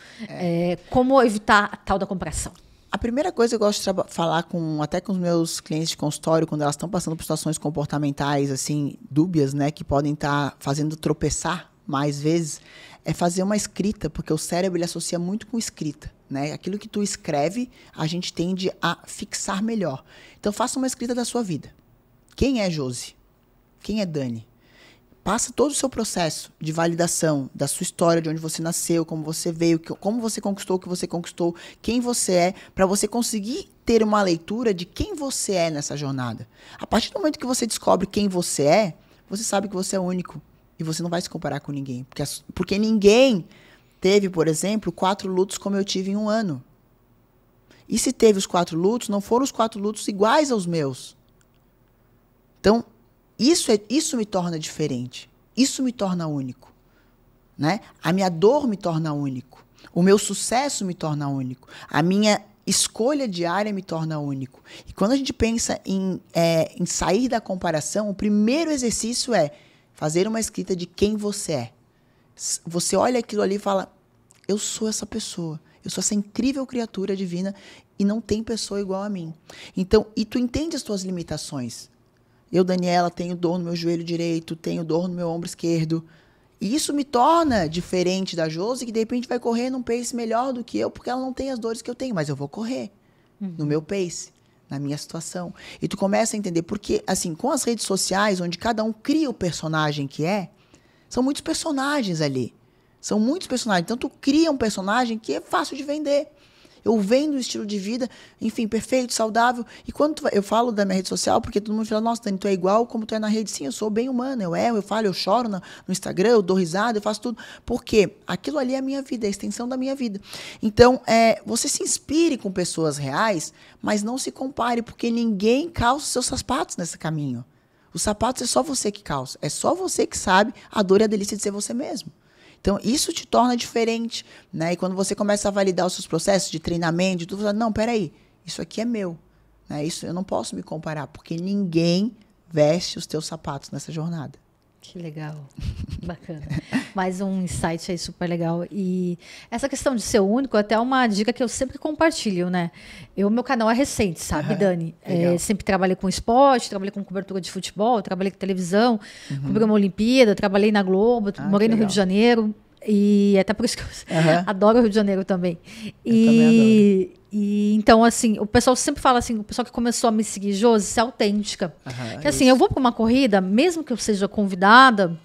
Como evitar a tal da comparação? A primeira coisa que eu gosto de falar até com os meus clientes de consultório, quando elas estão passando por situações comportamentais, assim, dúbias, né, que podem estar fazendo tropeçar mais vezes, é fazer uma escrita, porque o cérebro ele associa muito com escrita, né? Aquilo que tu escreve, a gente tende a fixar melhor. Então, faça uma escrita da sua vida. Quem é Josi? Quem é Dani? Passa todo o seu processo de validação da sua história, de onde você nasceu, como você veio, como você conquistou o que você conquistou, quem você é, para você conseguir ter uma leitura de quem você é nessa jornada. A partir do momento que você descobre quem você é, você sabe que você é único e você não vai se comparar com ninguém. Porque ninguém teve, por exemplo, 4 lutos como eu tive em um ano. E se teve os 4 lutos, não foram os 4 lutos iguais aos meus. Então, isso me torna diferente. Isso me torna único. Né? A minha dor me torna único. O meu sucesso me torna único. A minha escolha diária me torna único. E quando a gente pensa em sair da comparação, o primeiro exercício é fazer uma escrita de quem você é. Você olha aquilo ali e fala, eu sou essa pessoa. Eu sou essa incrível criatura divina e não tem pessoa igual a mim. Então, e tu entende as tuas limitações. Eu, Daniela, tenho dor no meu joelho direito, tenho dor no meu ombro esquerdo. E isso me torna diferente da Josi, que de repente vai correr num pace melhor do que eu, porque ela não tem as dores que eu tenho, mas eu vou correr no meu pace, na minha situação. E tu começa a entender, porque, assim, com as redes sociais, onde cada um cria o personagem que é, são muitos personagens ali. São muitos personagens. Então, tu cria um personagem que é fácil de vender. Eu vendo o estilo de vida, enfim, perfeito, saudável. E quando eu falo da minha rede social, porque todo mundo fala, nossa, Dani, tu é igual como tu é na rede. Sim, eu sou bem humana, eu erro, eu falo, eu choro no Instagram, eu dou risada, eu faço tudo. Porque aquilo ali é a minha vida, é a extensão da minha vida. Então, você se inspire com pessoas reais, mas não se compare, porque ninguém calça os seus sapatos nesse caminho. Os sapatos é só você que calça. É só você que sabe a dor e a delícia de ser você mesmo. Então, isso te torna diferente, né? E quando você começa a validar os seus processos de treinamento, de tudo, você fala, não, peraí, isso aqui é meu. Né? Isso eu não posso me comparar, porque ninguém veste os teus sapatos nessa jornada. Que legal, bacana. Mais um insight aí super legal. E essa questão de ser único é até uma dica que eu sempre compartilho, né? Meu canal é recente, sabe, Dani? Sempre trabalhei com esporte, trabalhei com cobertura de futebol, trabalhei com televisão, cobri uma Olimpíada, trabalhei na Globo, morei no Rio de Janeiro. E até por isso que eu adoro o Rio de Janeiro também. Também adoro. E então, assim, o pessoal sempre fala assim, o pessoal que começou a me seguir, Josi, ser autêntica. Que assim, eu vou para uma corrida, mesmo que eu seja convidada,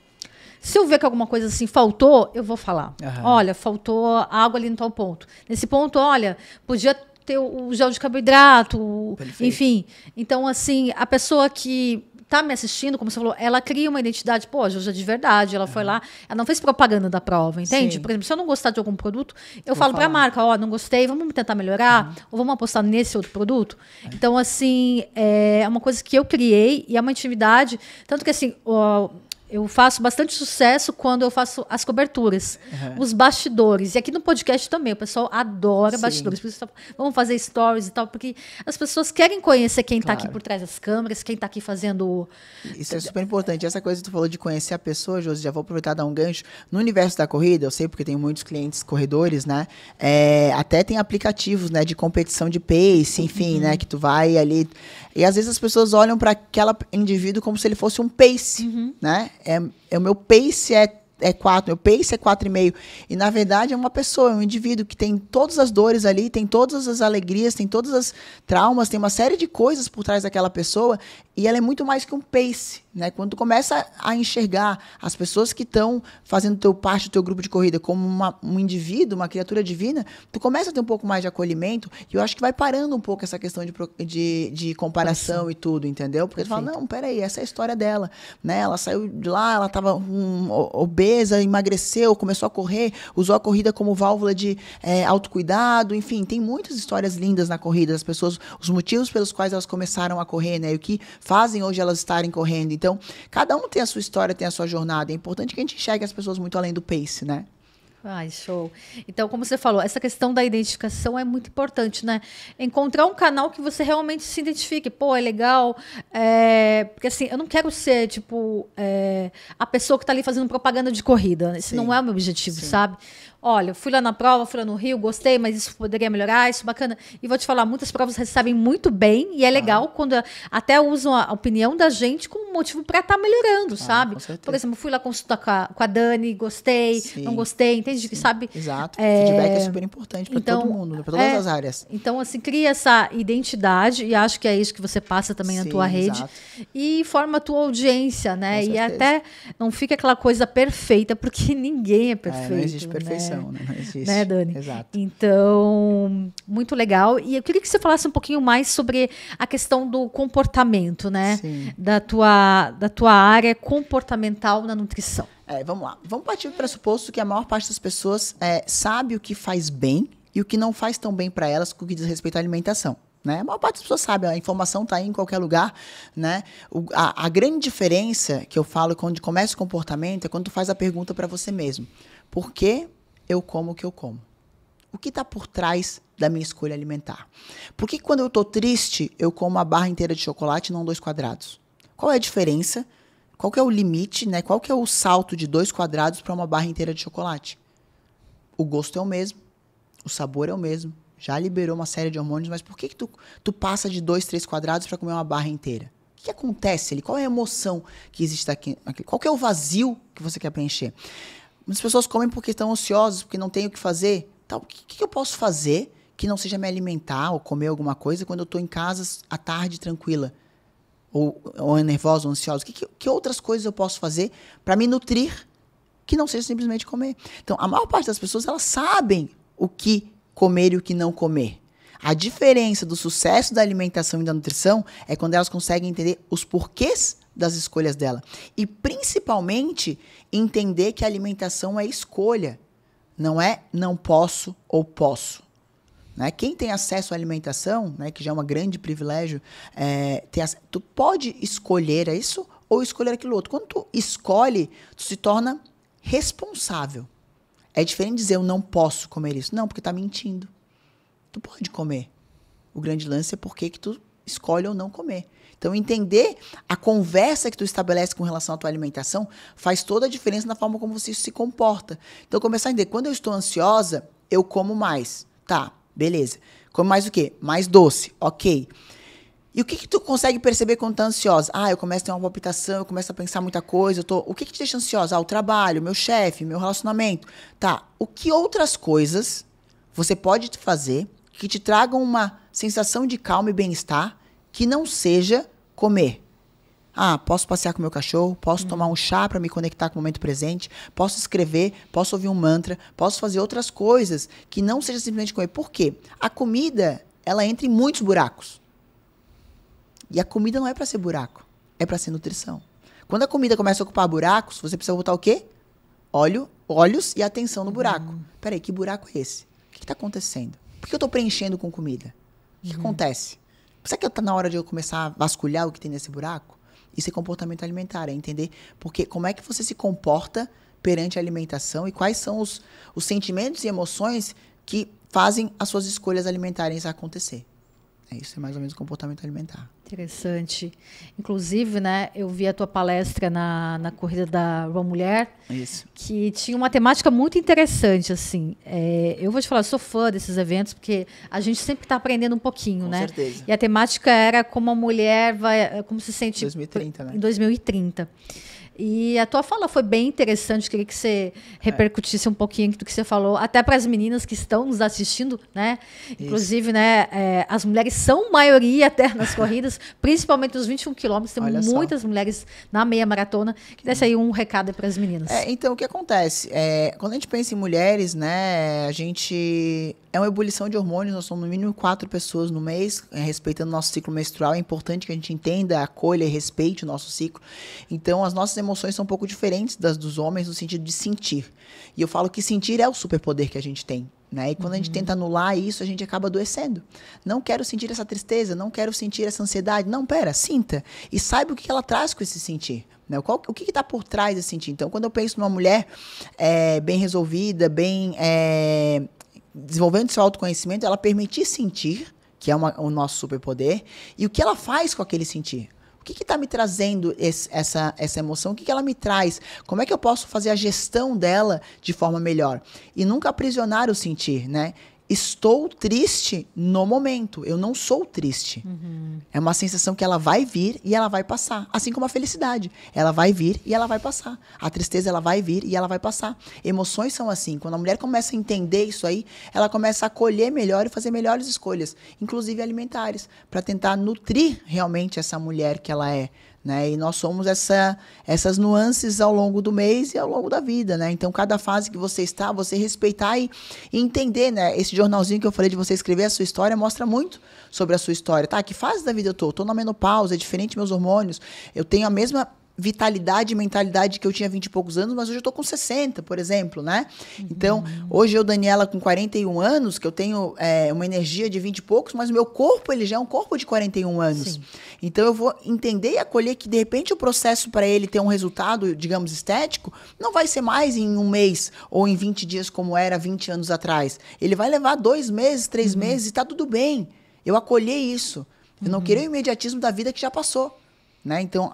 se eu ver que alguma coisa assim faltou, eu vou falar. Olha, faltou água ali no tal ponto. Nesse ponto, olha, podia ter o gel de carboidrato, enfim. Então, assim, a pessoa que tá me assistindo, como você falou, ela cria uma identidade, pô, a Josi é de verdade, ela foi lá, ela não fez propaganda da prova, entende? Sim. Por exemplo, se eu não gostar de algum produto, eu falo para a marca, ó, não gostei, vamos tentar melhorar, ou vamos apostar nesse outro produto. Então, assim, é uma coisa que eu criei e é uma intimidade, tanto que, assim, eu faço bastante sucesso quando eu faço as coberturas, os bastidores. E aqui no podcast também, o pessoal adora bastidores. Por isso, vamos fazer stories e tal, porque as pessoas querem conhecer quem está aqui por trás das câmeras, quem está aqui fazendo... Isso é super importante. Essa coisa que tu falou de conhecer a pessoa, Josi, já vou aproveitar e dar um gancho. No universo da corrida, eu sei porque tenho muitos clientes corredores, né? Até tem aplicativos, né, de competição de pace, enfim, né, que tu vai ali... E às vezes as pessoas olham para aquele indivíduo como se ele fosse um pace, né? O meu pace é 4, meu pace é 4,5. E, na verdade, é uma pessoa, é um indivíduo que tem todas as dores ali, tem todas as alegrias, tem todas as traumas, tem uma série de coisas por trás daquela pessoa, e ela é muito mais que um pace, né? Quando tu começa a enxergar as pessoas que estão fazendo parte do teu grupo de corrida como um indivíduo, uma criatura divina, tu começa a ter um pouco mais de acolhimento, e eu acho que vai parando um pouco essa questão de comparação e tudo, entendeu? Porque tu fala, não, peraí, essa é a história dela, né? Ela saiu de lá, ela estava obesa, emagreceu, começou a correr, usou a corrida como válvula de autocuidado, enfim, tem muitas histórias lindas na corrida, as pessoas, os motivos pelos quais elas começaram a correr, né? E o que fazem hoje elas estarem correndo. Então, cada um tem a sua história, tem a sua jornada. É importante que a gente enxergue as pessoas muito além do pace, né? Ai, show. Então, como você falou, essa questão da identificação é muito importante, né? Encontrar um canal que você realmente se identifique. Pô, é legal. Porque assim, eu não quero ser, tipo, a pessoa que tá ali fazendo propaganda de corrida. Esse não é o meu objetivo, sabe? Olha, fui lá na prova, fui lá no Rio, gostei, mas isso poderia melhorar, isso bacana. E vou te falar, muitas provas recebem muito bem, e é legal quando até usam a opinião da gente como motivo para estar melhorando, sabe? Por exemplo, fui lá consultar com a Dani, gostei, não gostei, entende? Sabe? Exato. Feedback é super importante para todo mundo, para todas as áreas. Então, assim, cria essa identidade, e acho que é isso que você passa também na tua rede, e forma a tua audiência, né? E até não fica aquela coisa perfeita, porque ninguém é perfeito. Não existe perfeição. Não existe. Né, Dani? Exato. Então, muito legal. E eu queria que você falasse um pouquinho mais sobre a questão do comportamento, né? Sim. Da tua área comportamental na nutrição. Vamos lá. Vamos partir do pressuposto que a maior parte das pessoas sabe o que faz bem e o que não faz tão bem para elas com o que diz respeito à alimentação. Né? A maior parte das pessoas sabe, a informação está aí em qualquer lugar, né? A grande diferença que eu falo quando começa o comportamento é quando tu faz a pergunta para você mesmo. Por que eu como o que eu como? O que está por trás da minha escolha alimentar? Por que quando eu estou triste, eu como uma barra inteira de chocolate e não 2 quadrados? Qual é a diferença? Qual que é o limite, né? Qual que é o salto de 2 quadrados para uma barra inteira de chocolate? O gosto é o mesmo, o sabor é o mesmo, já liberou uma série de hormônios, mas por que tu passa de 2, 3 quadrados para comer uma barra inteira? O que acontece ali? Qual é a emoção que existe aqui? Qual que é o vazio que você quer preencher? Muitas pessoas comem porque estão ansiosas, porque não têm o que fazer. Então, o que eu posso fazer que não seja me alimentar ou comer alguma coisa quando eu estou em casa à tarde tranquila? Ou nervosa ou ansiosa? Que outras coisas eu posso fazer para me nutrir que não seja simplesmente comer? Então, a maior parte das pessoas, elas sabem o que comer e o que não comer. A diferença do sucesso da alimentação e da nutrição é quando elas conseguem entender os porquês das escolhas dela. E, principalmente, entender que a alimentação é escolha. Não é não posso ou posso. Né? Quem tem acesso à alimentação, né, que já é um grande privilégio, tu pode escolher isso ou escolher aquilo outro. Quando tu escolhe, tu se torna responsável. É diferente dizer eu não posso comer isso. Não, porque tá mentindo. Tu pode comer. O grande lance é por que tu escolhe ou não comer. Então, entender a conversa que tu estabelece com relação à tua alimentação faz toda a diferença na forma como você se comporta. Então, começar a entender, quando eu estou ansiosa, eu como mais. Tá, beleza. Como mais o quê? Mais doce, ok. E o que tu consegue perceber quando tá ansiosa? Eu começo a ter uma palpitação, eu começo a pensar muita coisa. O que te deixa ansiosa? O trabalho, meu chefe, meu relacionamento. Tá, o que outras coisas você pode fazer que te tragam uma sensação de calma e bem-estar que não seja comer? Posso passear com meu cachorro, posso tomar um chá para me conectar com o momento presente, posso escrever, posso ouvir um mantra, posso fazer outras coisas que não seja simplesmente comer. Por quê? A comida, ela entra em muitos buracos. E a comida não é para ser buraco, é para ser nutrição. Quando a comida começa a ocupar buracos, você precisa botar o quê? Olhos e atenção no buraco. Peraí, que buraco é esse? O que está acontecendo? Por que eu estou preenchendo com comida? O que acontece? Será que está na hora de eu começar a vasculhar o que tem nesse buraco? Isso é comportamento alimentar, é entender porque como é que você se comporta perante a alimentação e quais são os sentimentos e emoções que fazem as suas escolhas alimentares acontecer. Isso é mais ou menos o comportamento alimentar. Interessante. Inclusive, né, eu vi a tua palestra na corrida da Rua Mulher, Isso. que tinha uma temática muito interessante, assim. Eu vou te falar, eu sou fã desses eventos, porque a gente sempre está aprendendo um pouquinho, né? Com certeza. E a temática era como a mulher vai, como se sente 2030, né? Em 2030. E a tua fala foi bem interessante, queria que você repercutisse um pouquinho do que você falou, até para as meninas que estão nos assistindo, né? Inclusive, né, as mulheres são maioria até nas corridas, principalmente nos 21 quilômetros, tem muitas mulheres na meia maratona, que desse aí um recado para as meninas. Então, o que acontece? Quando a gente pensa em mulheres, né, a gente... É uma ebulição de hormônios, nós somos no mínimo 4 pessoas no mês, respeitando o nosso ciclo menstrual. É importante que a gente entenda, acolha e respeite o nosso ciclo. Então, as nossas emoções são um pouco diferentes das dos homens no sentido de sentir. E eu falo que sentir é o superpoder que a gente tem. Né? E quando a gente tenta anular isso, a gente acaba adoecendo. Não quero sentir essa tristeza, não quero sentir essa ansiedade. Não, pera, sinta. E saiba o que ela traz com esse sentir. Né? O que está por trás desse sentir? Então, quando eu penso numa mulher bem resolvida, bem... desenvolvendo seu autoconhecimento, ela permitir sentir, que é o nosso superpoder, e o que ela faz com aquele sentir. O que está me trazendo essa emoção? O que ela me traz? Como é que eu posso fazer a gestão dela de forma melhor? E nunca aprisionar o sentir, né? Estou triste no momento, eu não sou triste. É uma sensação que ela vai vir e ela vai passar. Assim como a felicidade. Ela vai vir e ela vai passar. A tristeza, ela vai vir e ela vai passar. Emoções são assim. Quando a mulher começa a entender isso aí, ela começa a acolher melhor e fazer melhores escolhas, inclusive alimentares, para tentar nutrir realmente essa mulher que ela é. Né? E nós somos essas nuances ao longo do mês e ao longo da vida, né? Então, cada fase que você está, você respeitar e entender, né? Esse jornalzinho que eu falei de você escrever a sua história mostra muito sobre a sua história. Tá, que fase da vida eu tô? Tô na menopausa, é diferente meus hormônios, eu tenho a mesma vitalidade e mentalidade que eu tinha 20 e poucos anos, mas hoje eu tô com 60, por exemplo, né? Então, hoje eu, Daniela, com 41 anos, que eu tenho uma energia de 20 e poucos, mas o meu corpo, ele já é um corpo de 41 anos. Sim. Então, eu vou entender e acolher que, de repente, o processo para ele ter um resultado, digamos, estético, não vai ser mais em um mês ou em 20 dias como era 20 anos atrás. Ele vai levar 2 meses, 3 meses e tá tudo bem. Eu acolher isso. Eu não quero o imediatismo da vida que já passou. Né? Então,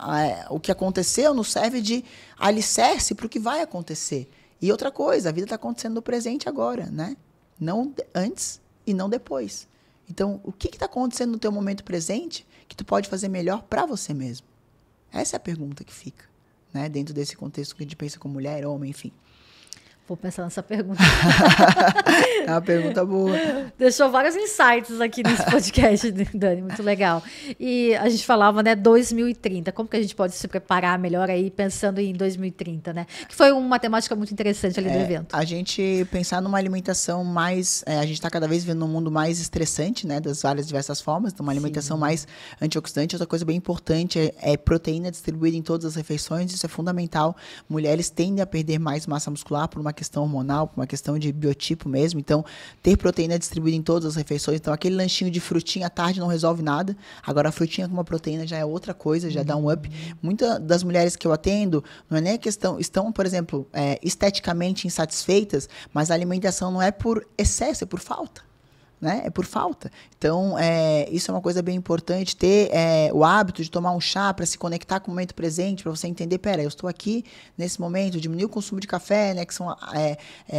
o que aconteceu nos serve de alicerce para o que vai acontecer. E outra coisa, a vida está acontecendo no presente agora, né? Não antes e não depois. Então, o que está acontecendo no teu momento presente que tu pode fazer melhor para você mesmo? Essa é a pergunta que fica, né? Dentro desse contexto que a gente pensa com mulher, homem, enfim. Vou pensar nessa pergunta. É uma pergunta boa. Deixou vários insights aqui nesse podcast, Dani, muito legal. E a gente falava, né, 2030, como que a gente pode se preparar melhor aí, pensando em 2030, né? Que foi uma temática muito interessante ali do evento. A gente pensar numa alimentação mais... a gente está cada vez vendo um mundo mais estressante, né, das várias diversas formas, então uma alimentação mais antioxidante. Outra coisa bem importante é proteína distribuída em todas as refeições, isso é fundamental. Mulheres tendem a perder mais massa muscular por uma questão hormonal, por uma questão de biotipo mesmo. Então, ter proteína distribuída em todas as refeições. Então, aquele lanchinho de frutinha à tarde não resolve nada. Agora, a frutinha com uma proteína já é outra coisa, já dá um up. Muitas das mulheres que eu atendo, não é nem a questão, estão, por exemplo, esteticamente insatisfeitas, mas a alimentação não é por excesso, é por falta. Né? É por falta. Então, isso é uma coisa bem importante, ter o hábito de tomar um chá para se conectar com o momento presente, para você entender, pera, eu estou aqui nesse momento, diminuir o consumo de café, né, que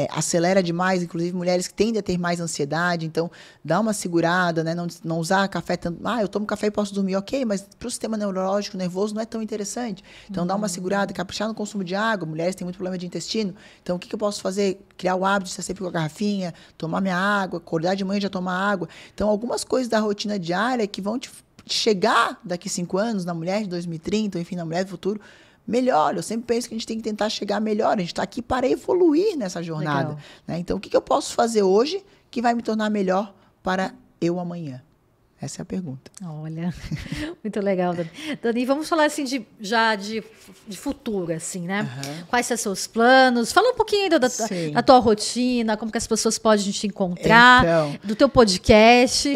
acelera demais, inclusive mulheres que tendem a ter mais ansiedade, então dá uma segurada, né, não usar café tanto, eu tomo café e posso dormir, ok, mas para o sistema neurológico, nervoso, não é tão interessante. Então, dá uma segurada, caprichar no consumo de água, mulheres têm muito problema de intestino, então o que eu posso fazer? Criar o hábito de estar sempre com a garrafinha, tomar minha água, acordar de manhã já tomar água. Então, algumas coisas da rotina diária que vão te chegar daqui 5 anos, na mulher de 2030, ou enfim, na mulher do futuro, melhor. Eu sempre penso que a gente tem que tentar chegar melhor. A gente está aqui para evoluir nessa jornada. Né? Então, o que eu posso fazer hoje que vai me tornar melhor para eu amanhã? Essa é a pergunta. Olha, muito legal, Dani. Dani, vamos falar assim de futuro, assim, né? Quais são os seus planos? Fala um pouquinho ainda da tua rotina, como que as pessoas podem te encontrar, do teu podcast.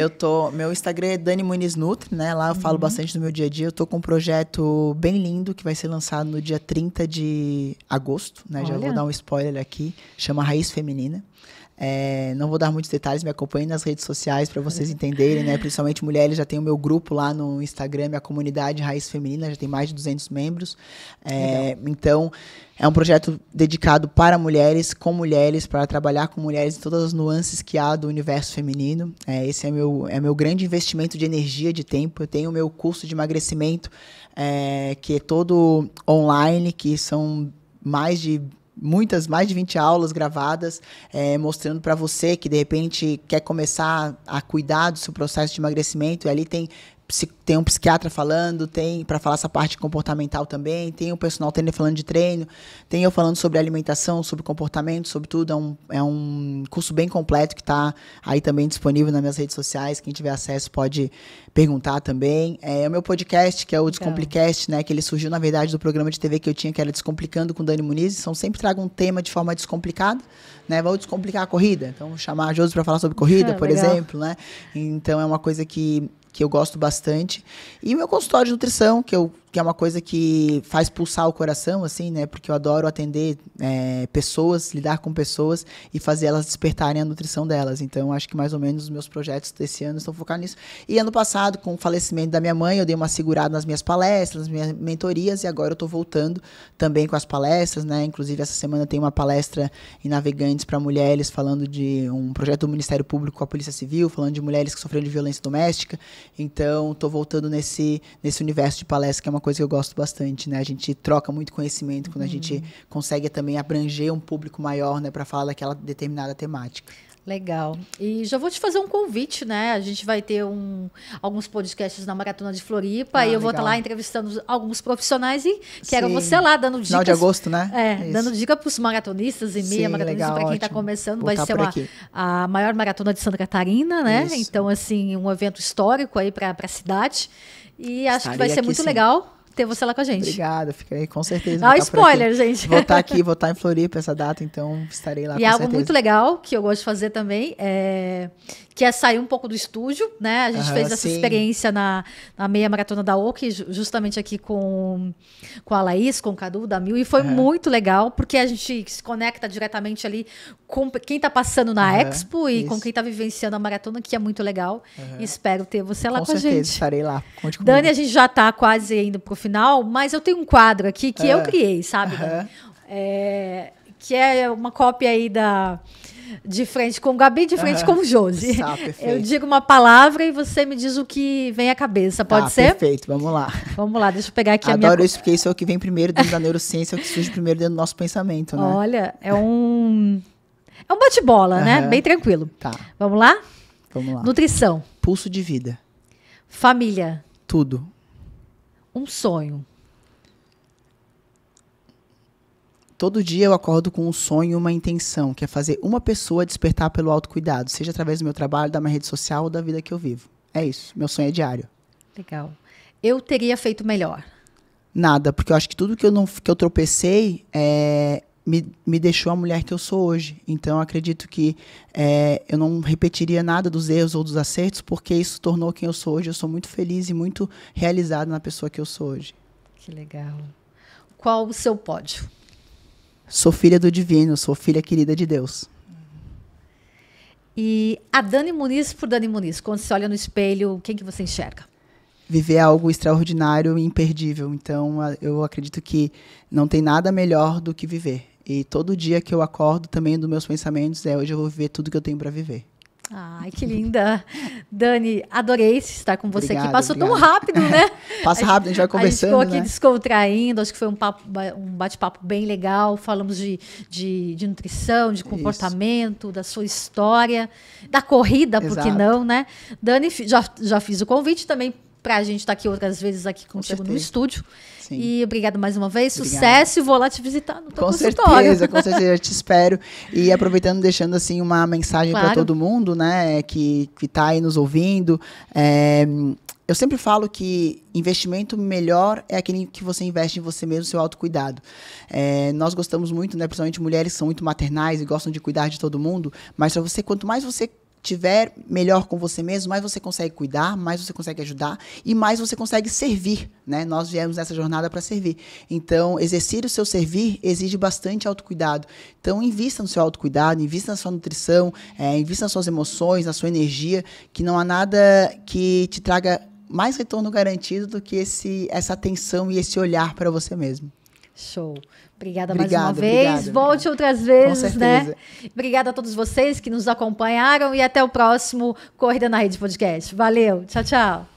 Meu Instagram é Dani Muniz Nutri, né? Lá eu falo bastante do meu dia a dia. Eu tô com um projeto bem lindo que vai ser lançado no dia 30 de agosto, né? Já vou dar um spoiler aqui. Chama Raiz Feminina. Não vou dar muitos detalhes, me acompanhem nas redes sociais para vocês entenderem, né? Principalmente mulheres, já tem o meu grupo lá no Instagram, minha comunidade Raiz Feminina, já tem mais de 200 membros. Então, é um projeto dedicado para mulheres, com mulheres, para trabalhar com mulheres em todas as nuances que há do universo feminino. Esse é meu grande investimento de energia, de tempo. Eu tenho o meu curso de emagrecimento, que é todo online, que são mais de 20 aulas gravadas, mostrando para você que de repente quer começar a cuidar do seu processo de emagrecimento. E ali tem um psiquiatra falando, tem para falar essa parte comportamental também, tem o personal trainer falando de treino, tem eu falando sobre alimentação, sobre comportamento, sobre tudo. É um curso bem completo que está aí também disponível nas minhas redes sociais. Quem tiver acesso pode perguntar também. O meu podcast, que é o Descomplicast, né, que ele surgiu, na verdade, do programa de TV que eu tinha, que era Descomplicando com Dani Muniz. Então, sempre trago um tema de forma descomplicada, né? Vou descomplicar a corrida. Então, vou chamar a Josi para falar sobre corrida, por exemplo, né? Então, é uma coisa que eu gosto bastante. E o meu consultório de nutrição, que é uma coisa que faz pulsar o coração, assim, né? Porque eu adoro atender pessoas, lidar com pessoas e fazer elas despertarem a nutrição delas. Então, acho que mais ou menos os meus projetos desse ano estão focados nisso. E ano passado, com o falecimento da minha mãe, eu dei uma segurada nas minhas palestras, nas minhas mentorias, e agora eu estou voltando também com as palestras, né? Inclusive, essa semana tem uma palestra em Navegantes para mulheres, falando de um projeto do Ministério Público com a Polícia Civil, falando de mulheres que sofreram de violência doméstica. Então, estou voltando nesse universo de palestra, que é uma coisa que eu gosto bastante, né? A gente troca muito conhecimento quando a gente consegue também abranger um público maior, né, para falar daquela determinada temática. Legal. E já vou te fazer um convite, né? A gente vai ter alguns podcasts na Maratona de Floripa e eu vou estar lá entrevistando alguns profissionais e quero você lá dando dicas. Final de agosto, né? Dando dica para os maratonistas e meia maratonistas, para quem está começando. Vai ser a maior maratona de Santa Catarina, né? Isso. Então, assim, um evento histórico aí para a cidade. E acho que vai ser muito legal ter você lá com a gente. Obrigada, fica aí, com certeza. Spoiler, gente. Vou estar aqui, vou estar em Floripa essa data, então estarei lá com certeza. E algo muito legal que eu gosto de fazer também que é sair um pouco do estúdio, né? A gente fez essa experiência na meia maratona da OC, justamente aqui com a Laís, com o Cadu, da Mil, e foi muito legal, porque a gente se conecta diretamente ali com quem está passando na Expo e com quem está vivenciando a maratona, que é muito legal. E espero ter você lá com a gente. Com certeza, estarei lá. Conte comigo. Dani, a gente já está quase indo pro final, mas eu tenho um quadro aqui que eu criei, sabe? Que é uma cópia aí de frente com o Gabi, de frente com o Josi. Eu digo uma palavra e você me diz o que vem à cabeça, pode ser? Perfeito, vamos lá. Vamos lá, deixa eu pegar aqui a minha... Adoro isso, porque isso é o que vem primeiro dentro da neurociência, é o que surge primeiro dentro do nosso pensamento, né? Olha, é um bate-bola, né? Bem tranquilo. Tá. Vamos lá? Vamos lá. Nutrição. Pulso de vida. Família. Tudo. Um sonho. Todo dia eu acordo com um sonho e uma intenção, que é fazer uma pessoa despertar pelo autocuidado, seja através do meu trabalho, da minha rede social ou da vida que eu vivo. É isso, meu sonho é diário. Legal. Eu teria feito melhor? Nada, porque eu acho que tudo que eu tropecei me deixou a mulher que eu sou hoje. Então, eu acredito que eu não repetiria nada dos erros ou dos acertos, porque isso tornou quem eu sou hoje. Eu sou muito feliz e muito realizado na pessoa que eu sou hoje. Que legal. Qual o seu pódio? Sou filha do divino, sou filha querida de Deus. E a Dani Muniz por Dani Muniz, quando você olha no espelho, quem que você enxerga? Viver algo extraordinário e imperdível. Então, eu acredito que não tem nada melhor do que viver. E todo dia que eu acordo, também dos meus pensamentos, hoje eu vou viver tudo que eu tenho para viver. Ai, que linda. Dani, adorei estar com você aqui. Passou obrigado. Tão rápido, né? Passa rápido, a gente vai conversando, A gente ficou aqui descontraindo, acho que foi um bate-papo bem legal. Falamos de nutrição, de comportamento, da sua história, da corrida, por que não, né? Dani, já fiz o convite também pra gente estar aqui outras vezes aqui contigo no estúdio. Sim. E obrigado mais uma vez, Obrigado. Sucesso, e vou lá te visitar no teu Com consultório. certeza, eu te espero. E aproveitando, deixando assim uma mensagem para todo mundo, né, que tá aí nos ouvindo. Eu sempre falo que investimento melhor é aquele que você investe em você mesmo, seu autocuidado. Nós gostamos muito, né, principalmente mulheres que são muito maternais e gostam de cuidar de todo mundo, mas para você, quanto mais você tiver melhor com você mesmo, mais você consegue cuidar, mais você consegue ajudar e mais você consegue servir, né? Nós viemos nessa jornada para servir. Então, exercer o seu servir exige bastante autocuidado. Então, invista no seu autocuidado, invista na sua nutrição, invista nas suas emoções, na sua energia, que não há nada que te traga mais retorno garantido do que essa atenção e esse olhar para você mesmo. Show. Obrigada mais uma vez. Volte outras vezes, né? Obrigada a todos vocês que nos acompanharam e até o próximo Corrida na Rede Podcast. Valeu. Tchau, tchau.